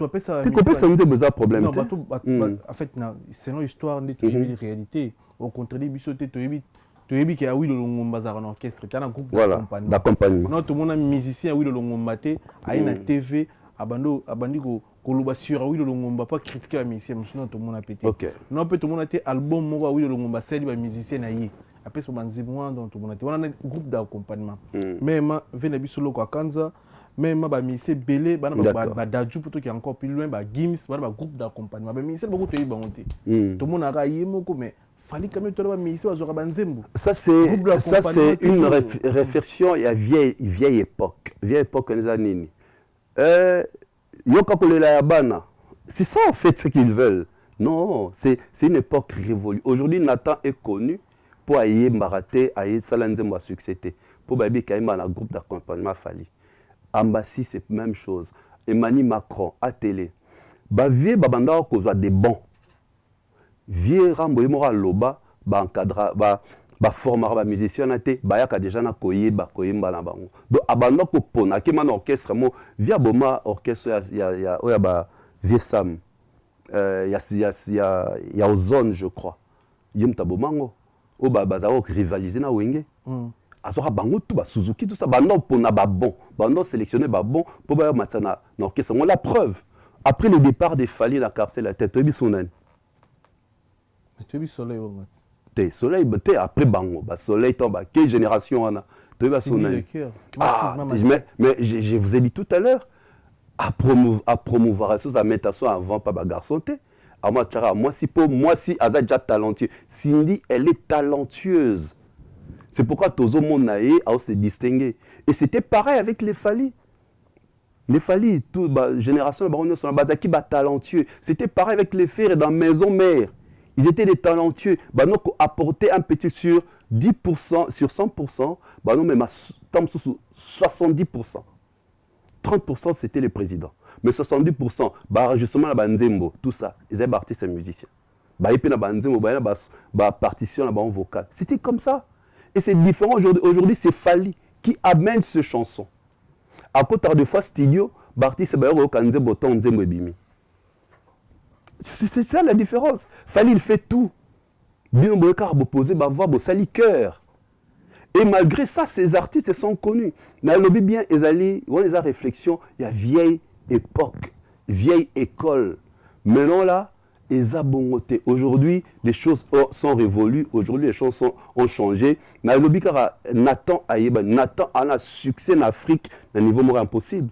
peux ça un problème. En fait, c'est une histoire de réalité. Au contraire, tu es qui a oui le longomba en orchestre. Tu as un groupe d'accompagnement. Non, tout le monde est musicien, oui le longomba, à une TV, abandiko koloba sur oui le longomba pas critiquer la musicien, sinon tout le monde a pété. Non, peut tout le monde a été album moi oui le longomba c'est les musiciens naïe. Après ce moment donc tout le monde a été. On a un groupe d'accompagnement. Mais ma vient biso loko akanza, mais ma ba musicien belé ba daju plutôt qui est encore plus loin ba Gims ba groupe d'accompagnement. Ba musicien beaucoup to yi ba monter. Tout le monde a raillé moko mais fallait quand même toi musicien ba banzembo. Ça c'est une réflexion à vieille époque. Vieille époque les années. C'est ça en fait ce qu'ils veulent. Non, c'est une époque révolue. Aujourd'hui, Nathan est connu pour aller mbaraté, aller salanzembo à succéder. Pour baby kaima un groupe d'accompagnement Fali. Ambassi c'est la même chose. Emmanuel Macron à télé. Ba vie babanda ko des bons. Vie rambo yemora loba ba encadra ba formera ba musicien naté ba yaka déjà na koyeba koyemba na bango. Donc abanda ko pona ke man orchestre mo via boma orchestre ya oya ba vie sam ya ozone je crois. Yem tabomango o ba bazao rivaliser na wenge. Azora bango tout ba Suzuki tout ça banda pona ba bon, banda sélectionner ba bon pour ba matana na orchestre. On la preuve après le départ des Fali la carte la tête obi sonan. Tu es soleil au mat. Soleil, après bango, soleil tombe, quelle génération on a? Mais je vous ai dit tout à l'heure, à promouvoir ça, à mettre ça avant pas garçon. Moi si Aza déjà talentueux. Cindy, elle est talentueuse. C'est pourquoi Tozo Monae a se distingué. Et c'était pareil avec les Fali. Les Fali, toute génération de Baron sur la base qui talentueux. C'était pareil avec les Fers dans Maison Mère. Ils étaient des talentueux. Bah non, apporter un petit sur 10%, sur 100%, bah non, même à 70%. 30% c'était les présidents. Mais 70%, bah justement la Banzembo, tout ça, ils avaient parti ces musiciens. Bah et puis la Banzembo, bah partition la bande vocale. C'était comme ça. Et c'est différent aujourd'hui, c'est Fali qui amène ces chansons. À côté de fois studio, Barti c'est bah au Kanzembo ton Nzembo Bimi. C'est ça la différence. Fali il fait tout. Bien bon car posé ba voix bo sali cœur. Et malgré ça, ces artistes sont connus. Dans le lobby bien, ils ont les réflexion, il y a vieille époque, vieille école. Maintenant là, ils ont bongoté. Aujourd'hui, les choses sont révolues. Aujourd'hui, les choses ont changé. Dans le lobby, car Nathan a un succès en Afrique à un niveau impossible.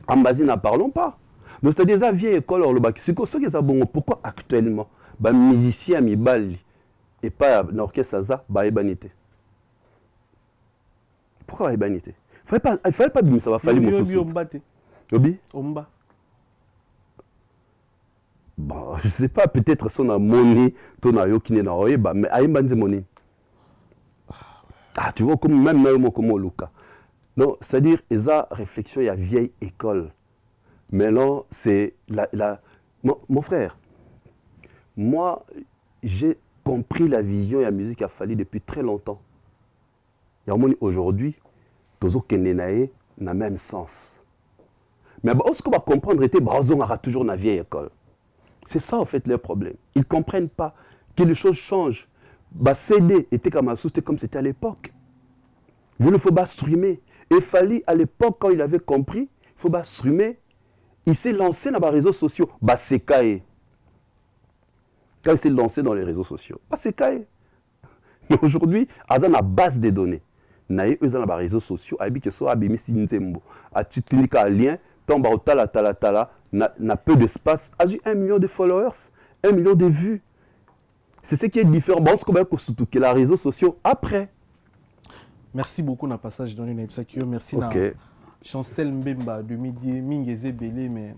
En base, n'en parlons pas. Donc, c'est-à-dire la vieille école, c'est ce qui est bon. Pourquoi actuellement, les musiciens Mibali et pas l'orchestre Saza, Baïbanité? Pourquoi Baïbanité? Il ne fallait pas dire ça, il fallait me Omba. Bon, je ne sais pas, peut-être son amoni, ton ayo qui n'est pas là, mais Aïmba Nzemoni. Ah, tu vois, comme même comme Luka. Non, c'est-à-dire, il y a réflexion, il y a vieille école. Mais là, c'est mon frère, moi, j'ai compris la vision et la musique a fallu depuis très longtemps. Aujourd'hui, Tozo Kenenae n'a même sens. Mais ce qu'on va comprendre, c'est qu'on aura toujours la vieille école. C'est ça, en fait, leur problème. Ils ne comprennent pas que les choses changent. CD était comme c'était à l'époque. Il faut streamer. Et il fallait, à l'époque, quand il avait compris, il faut streamer. Il s'est lancé dans les réseaux sociaux. C'est caé. Quand il s'est lancé dans les réseaux sociaux, c'est caé. Mais aujourd'hui, il y a une base de données. Il y a les réseaux sociaux. Il y a des lien, n'a peu d'espace. Il y a 1 million de followers, 1 million de vues. C'est ce qui est différent. Bon, ce qu'on va surtout que les réseaux sociaux après. Merci beaucoup na passage dans une épisode. Merci na Chancel Mbemba de midi Mingeze Belé, mais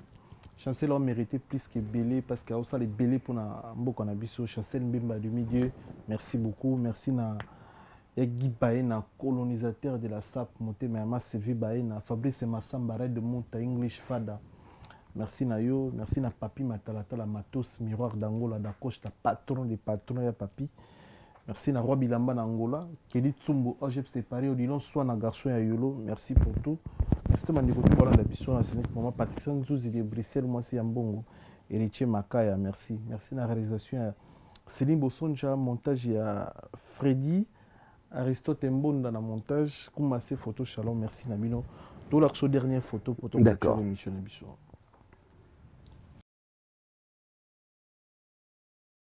Chancel a mérité plus que Belé parce qu'il y a aussi les Belé pour na mboko na biso. Chancel Mbemba de midi, merci beaucoup. Merci na Guy Baena, colonisateur de la SAP, monté mais ma CV Baena, Fabrice Massamba de Monta English Fada. Merci na yo, merci na Papi Matalata la Matos Miroir d'Angola d'Acoche, ta patron des patrons ya Papi. Merci na Roi Bilamba d'Angola, Kelly Tsumbo, OGF séparé, Odilon soit na garçon ya Yolo, merci pour tout. Merci Mandiko Tukola la Bisson, la Sénèque, Maman Patrick Sanzouzi de Bruxelles, moi c'est Yambongo, Héritier Makaya, merci. Merci na réalisation ya Céline Bossonja, montage ya Freddy, Aristote Mbon dans le montage, Koumassé photo Shalom, merci Nabino. Tout l'action dernière photo pour ton émission Bisson.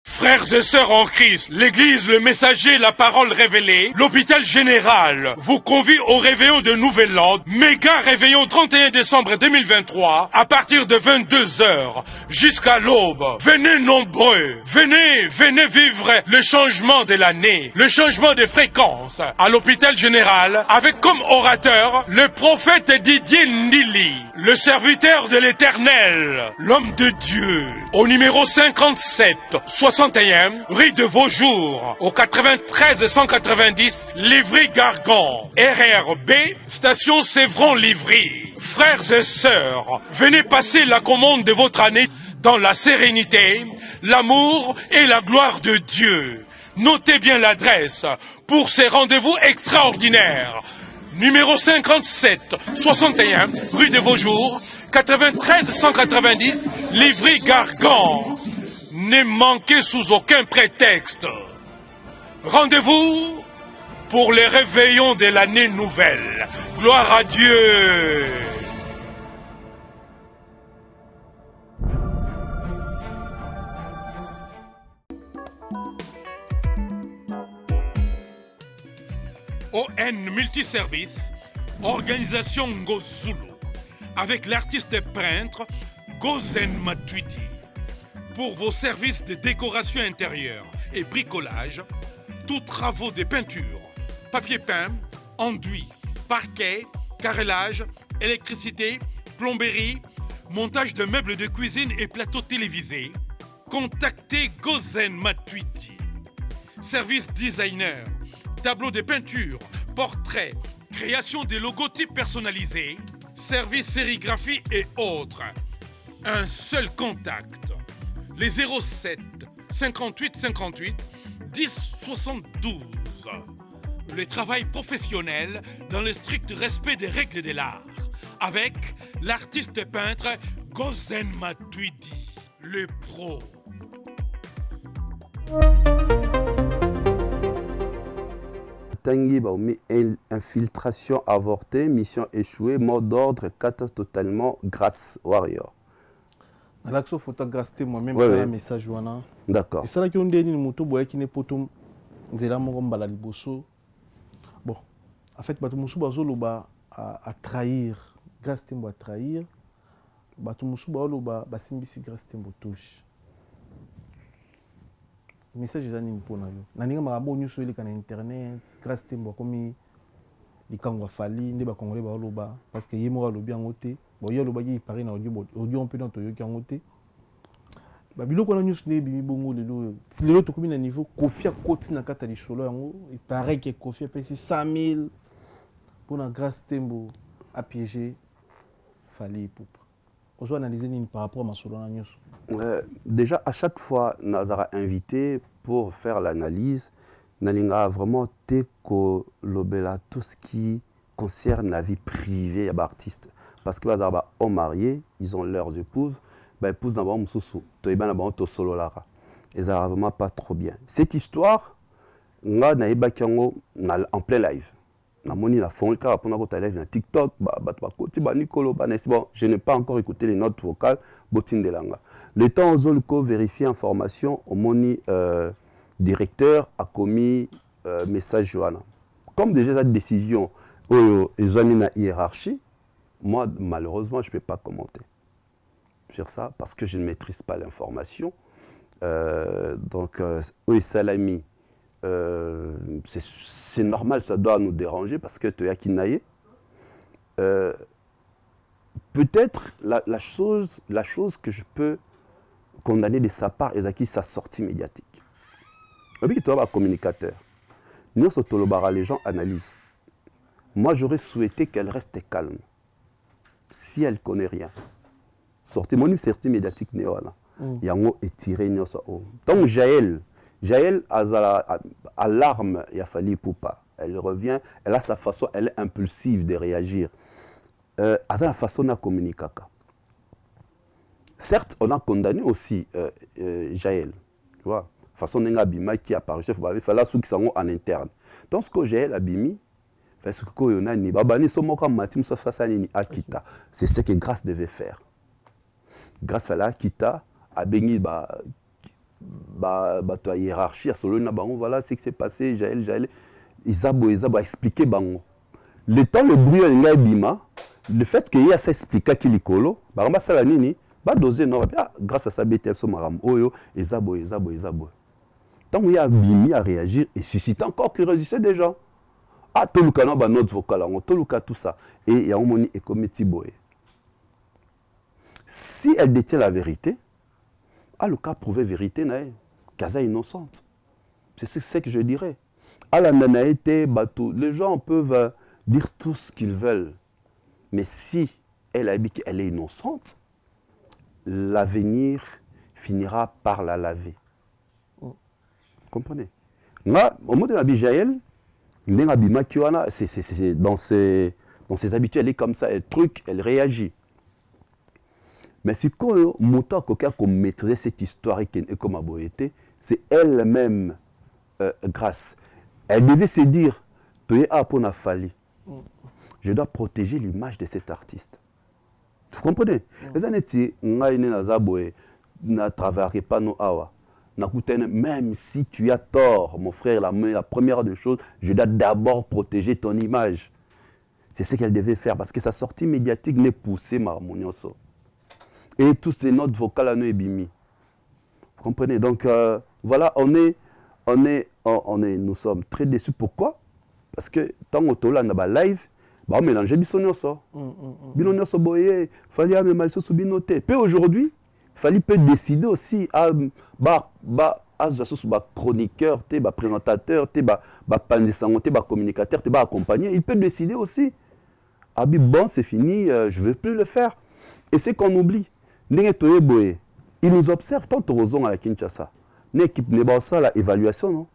Frères et sœurs en Christ, l'Église, le Messager, la Parole révélée, l'hôpital général vous convie au réveillon de Nouvelle-Lande, méga réveillon 31 décembre 2023, à partir de 22h jusqu'à l'aube. Venez nombreux, venez vivre le changement de l'année, le changement de fréquence à l'hôpital général, avec comme orateur le prophète Didier Ndili, le serviteur de l'Éternel, l'homme de Dieu, au numéro 57, 61, rue de Vaujour, au 93 190, Livry-Gargan, RRB, station Sévron-Livry. Frères et sœurs, venez passer la commande de votre année dans la sérénité, l'amour et la gloire de Dieu. Notez bien l'adresse pour ces rendez-vous extraordinaires. Numéro 57, 61, rue de Vaujour, 93 190, Livry-Gargan. Ne manquez sous aucun prétexte. Rendez-vous pour les réveillons de l'année nouvelle. Gloire à Dieu. ON Multiservice, organisation Ngozulu, avec l'artiste peintre Gozen Matuidi. Pour vos services de décoration intérieure et bricolage, tous travaux de peinture, papier peint, enduit, parquet, carrelage, électricité, plomberie, montage de meubles de cuisine et plateaux télévisés, contactez Gozen Matuidi. Service designer, tableau de peinture, portrait, création de logotypes personnalisés, service sérigraphie et autres. Un seul contact. Les 07 58 58 10 72. Le travail professionnel dans le strict respect des règles de l'art. Avec l'artiste peintre Gozen Matuidi, le pro. Tanguy baomi infiltration avortée, mission échouée, mort d'ordre, cata totalement grâce warrior. L'action photo grâce moi-même Ouais. un message wana. D'accord. Et ça là qui on dit ni moto boya qui n'est poto nzela moko mbala liboso. Bon, en fait bato musu bazoloba à trahir, grâce tembo à trahir. Bato musu bazoloba basimbisi grâce tembo touche. Message ezani mpona yo. Na ninga makambo nyuso eleka na internet, grâce tembo komi likango fali nde ba congolais bazoloba parce que yemo alobi yango te. Bon yo loba ki paré na audio on peut dans toyo ki yango te. Ba biloko na nyuso ne bimi bongo lelo to komi na niveau Kofi akoti na kata lisolo yango, il paraît que Kofi a payé 100 000 pour na grâce tembo à piéger fali poupa. On analyser par rapport à ma solo na nyuso. Déjà, à chaque fois, Nazara invité pour faire l'analyse, Nalinga vraiment teko lobela tout ce qui concerne la vie privée des artistes. Parce que les hommes mariés, ils ont leurs épouses, les épouses n'ont pas de soucis, ils ont pas solo lara. Ils n'ont vraiment pas trop bien. Cette histoire, nga na en plein live. Na TikTok, je n'ai pas encore écouté les notes vocales. Le temps où Zolko vérifie l'information, au moni directeur a commis message Johanna. Comme déjà cette décision, ils ont mis une hiérarchie, moi malheureusement je ne peux pas commenter sur ça parce que je ne maîtrise pas l'information. Donc, Salami. C'est normal, ça doit nous déranger parce que tu es Akinaye. Peut-être la chose que je peux condamner de sa part est sa sortie médiatique. Tu es un communicateur. Nous, les gens analysent. Moi, j'aurais souhaité qu'elle reste calme. Si elle ne connaît rien. Sortez mon sortie médiatique. Yango est tiré. Donc, Jaël a l'arme, il a fallu Poupa. Elle revient, elle a sa façon, elle est impulsive de réagir. Elle a la façon de communiquer. Certes, on a condamné aussi Jaël. Tu vois, façon dont Abima qui a apparu, il fallait ceux qui sont en interne. Donc, ce que Jaël a bimi, c'est ce que Grâce devait faire. Grâce à la Akita, a béni ta hiérarchie, voilà ce qui s'est passé, Jaël, Isabo a expliqué. Le temps, le bruit, le fait qu'il y a ça expliqué qui est colo, grâce à ça, Isabo. Tant qu'il y a Bimi à réagir et susciter encore curiosité des gens. Ah, tout le canal, notre vocal, tout ça. Et il y a un moni et comme Tiboé. Si elle détient la vérité, le cas prouvé vérité, Kaza est innocente. C'est ce que je dirais. À la nanaïté, les gens peuvent dire tout ce qu'ils veulent. Mais si elle a dit qu'elle est innocente, l'avenir finira par la laver. Vous comprenez? Là, au moment de la Jaël, c'est dans ses habitudes, elle est comme ça, elle réagit. Mais si quand Mouta Koka maîtrisait cette histoire et comme aboyete, c'est elle-même Grâce. Elle devait se dire, je dois protéger l'image de cet artiste. Vous comprenez? Même si tu as tort, mon frère, la première des choses, je dois d'abord protéger ton image. C'est ce qu'elle devait faire parce que sa sortie médiatique n'est poussée marmonioso. Et tous ces notes vocales à nous bimi. Vous comprenez? Donc voilà, nous sommes très déçus. Pourquoi? Parce que tant qu'on est en live, on mélange bisonioso. Bisonioso boye, fallait même mal sous binoté. Puis aujourd'hui, il fallait peut décider aussi à chroniqueur, présentateur, communicateur, accompagner. Il peut décider aussi. Ah bon, c'est fini, je ne veux plus le faire. Et c'est qu'on oublie. Il nous observe tant aux raisons à la Kinshasa. L'équipe n'est pas ça, l'évaluation, non?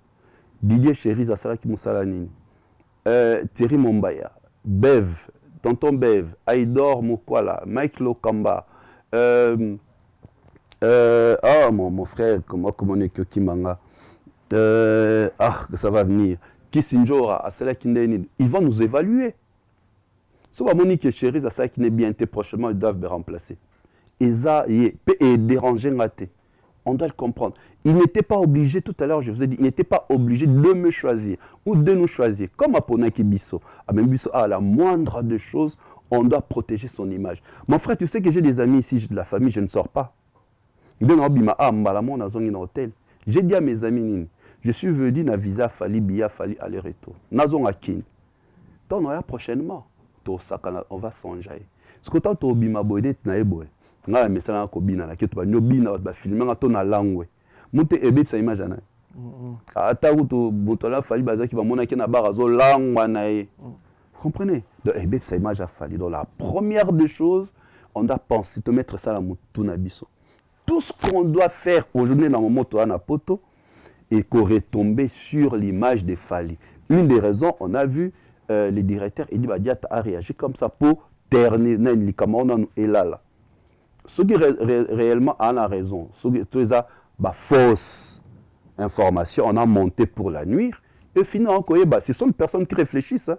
Didier Chéri, Zasala Kimousalanini. Thierry Mombaya, Bev, Tonton Bev, Aïdor Moukwala, Mike Lokamba, mon frère, comment on est que Kimanga, que ça va venir. Kissinjora, à cela qui n'est, ils vont nous évaluer. Si Monique et Chérie, à ça qui n'est bien été prochainement, ils doivent me remplacer. Et ça, et déranger raté. On doit le comprendre. Il n'était pas obligé, tout à l'heure, je vous ai dit, il n'était pas obligé de me choisir ou de nous choisir. Comme à Ponaki Bisso, à même Bisso, à la moindre des choses, on doit protéger son image. Mon frère, tu sais que j'ai des amis ici, j'ai de la famille, je ne sors pas. J'ai dit à mes amis, je suis venu na visa fali bia fali aller-retour. Nazon akin. Donc prochainement, on va songer. Ce que tu as bima boyde na eboy. Nga mesala ko bina na keto ba nyobina ba filmer nga to na langue. Monte ebe sa image na. Ata to botola fali bazaki ba mona ke na barazo langue na e. Vous comprenez? Donc ebe sa image a fali. Donc la première des choses, on doit penser te mettre ça la mutuna biso. Tout ce qu'on doit faire aujourd'hui dans mon moto à poto et qu'on retombe sur l'image des Fali. Une des raisons, on a vu le directeur Edi Badiat a réagi comme ça pour ternir et là. Ce qui réellement a la raison, ce qui est fausse information, on a monté pour la nuire. Et finalement, ce sont les personnes qui réfléchissent, hein,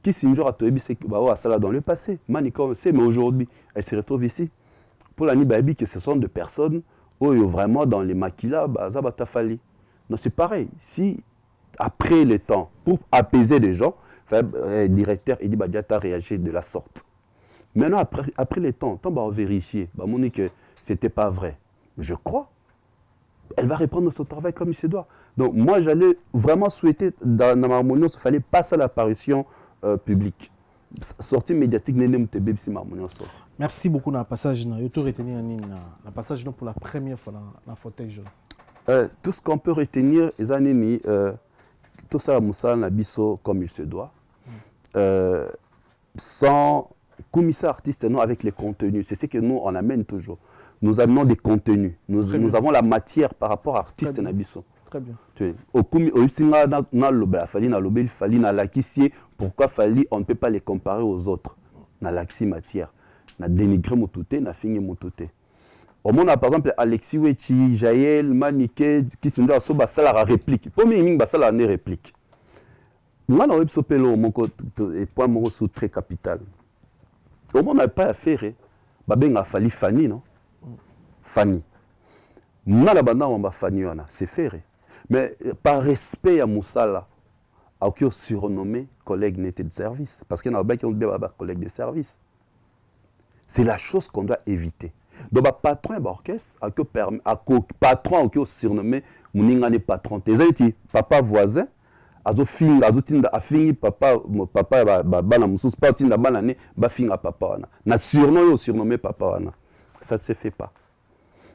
qui s'injurent à Toebi, c'est ça dans le passé. Manicom sait, mais aujourd'hui, elles se retrouvent ici. Pour la Nibabi, que ce sont des personnes où vraiment dans les maquillas, Fali. Non, c'est pareil. Si, après le temps, pour apaiser les gens, le directeur Edi Badiat a réagi de la sorte. Maintenant, après le temps, on va vérifier. On dit que ce n'était pas vrai. Je crois. Elle va reprendre son travail comme il se doit. Donc, moi, j'allais vraiment souhaiter, dans ma harmonie, il fallait passer à l'apparition publique. Sortie médiatique, merci beaucoup dans le passage. Je te retenir le passage pour la première fois dans la fauteuil jaune. Tout ce qu'on peut retenir, tout ça, Moussa Nabiso comme il se doit, sans commissaire artiste, non, avec les contenus. C'est ce que nous, on amène toujours. Nous amenons des contenus. Nous avons la matière par rapport à artiste Nabiso. Très bien. Pourquoi Fali, on ne peut pas les comparer aux autres? Na l'axi matière. Na dénigré motouté, na fini motouté. Au monde, par exemple, Alexis Wechi, Jaël, Maniké, qui sont là, soba salara réplique. Pour moi, il y a salara ne réplique. Moi, on a eu mon côté, point mon sous très capital. Au monde, on n'a pas à faire. Babé a fallu Fanny, non? Fanny. Moi, la bande, on va Fanny, c'est faire. Mais par respect à Moussala, à qui on surnommé collègue n'était de service. Parce qu'il y a un qui ont dit collègue de service. C'est la chose qu'on doit éviter. Donc, le patron de l'orchestre, le patron qui est surnommé Mouningane patron. T'es papa voisin, fini papa bana mususu pas tinda bana ne ba finga papa wana. Na surnommé papa wana. Ça se fait pas.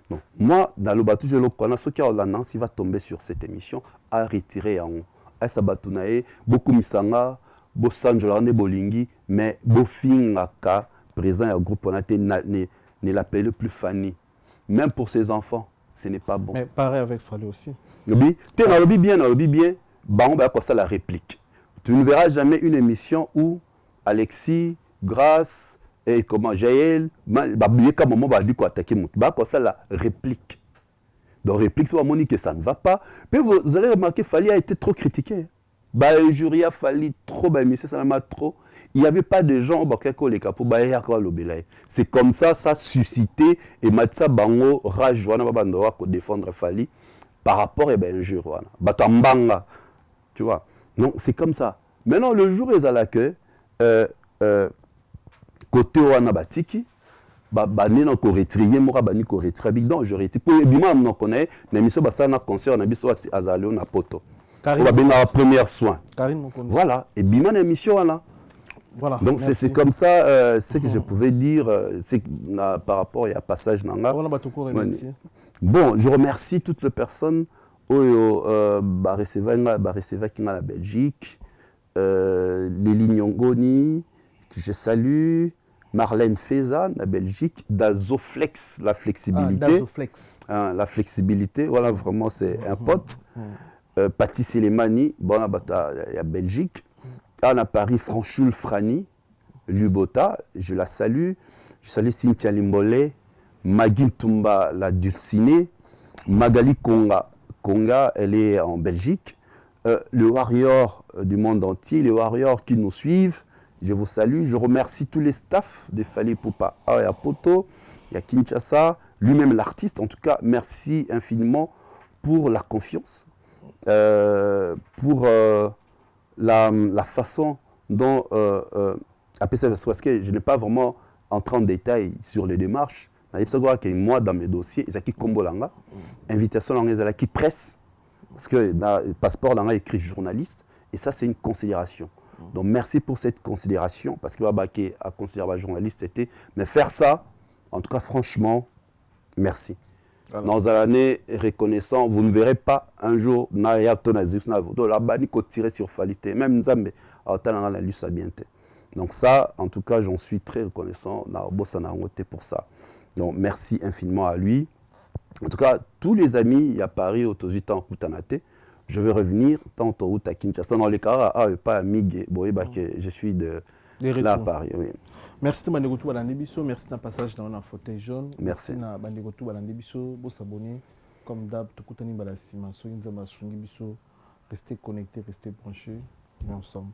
Non. Moi, dans le bateau, je le connais, ce qui a la Nancy va tomber sur cette émission à retirer en haut. À Sabatunae, beaucoup misanga, beau Sanjolane Bolingi, mais beau fingaka, présent au groupe, on a été ne l'appelle plus Fanny. Même pour ses enfants, ce n'est pas bon. Mais pareil avec Fali aussi. Oui, tu es bien, bah on va comme ça la réplique. Tu ne verras jamais une émission où Alexis, Grâce, et comment Jaël, bah comment va dire quoi attaquer mon, bah comme ça la réplique. Donc réplique, c'est pas que ça ne va pas. Mais vous allez remarquer, Fali a été trop critiqué. Bah le jury a fallu trop, bah monsieur Salama trop. Il n'y avait pas de gens au Bakako les capos, bah c'est comme ça a suscité et Matsa Bango rage wana babandoa ko défendre Fali par rapport à ben jury wana. Batambanga. Tu vois. Non, c'est comme ça. Maintenant le jour ils allaient que côté wana batiki bani na ko retrier mora bani ko retrier donc je retire pour bima on connaît na mission basa na concert na biso azaleo na poto on va bien la première soin voilà et bima na mission là voilà donc c'est comme ça ce que je pouvais dire c'est par rapport à passage nanga bon je remercie toutes les personnes ba recevoir qui la Belgique Lili Nyongoni que je salue Marlène Feza, la Belgique, Dazoflex, la flexibilité. Dazoflex. La flexibilité, voilà, vraiment, c'est un pote. Patti Selemani, bon, la Belgique. À Paris, Franchoul Frani, Lubota, je la salue. Je salue Cynthia Limbole, Magui Tumba, la Dulcinée. Magali Konga, elle est en Belgique. les warriors du monde entier, les warriors qui nous suivent. Je vous salue. Je remercie tous les staffs de Fally Ipupa à Poto, il y a Kinshasa, lui-même l'artiste. En tout cas, merci infiniment pour la confiance, pour la façon dont, parce que je n'ai pas vraiment entré en détail sur les démarches. Moi, dans mes dossiers, ils ont Kombolanga, invitation qui presse, parce que dans le passeport, il y a écrit journaliste, et ça, c'est une considération. Donc, merci pour cette considération, parce que à considérer un journaliste, c'était, mais faire ça, en tout cas, franchement, merci. Alors. Dans une année reconnaissant, vous ne verrez pas un jour, tirer sur Falité, même Nzambe, donc ça, en tout cas, j'en suis très reconnaissant pour ça. Donc, merci infiniment à lui. En tout cas, tous les amis à Paris, au Tozuta, en Koutanate, je vais revenir tantôt à Kinshasa. Dans les cas, pas Migue, je suis là à Paris. Oui. Merci de vous merci d'un passage dans un fauteuil jaune. Merci. Vous s'abonner. Comme d'hab, restez connectés, restez branchés. On est ensemble.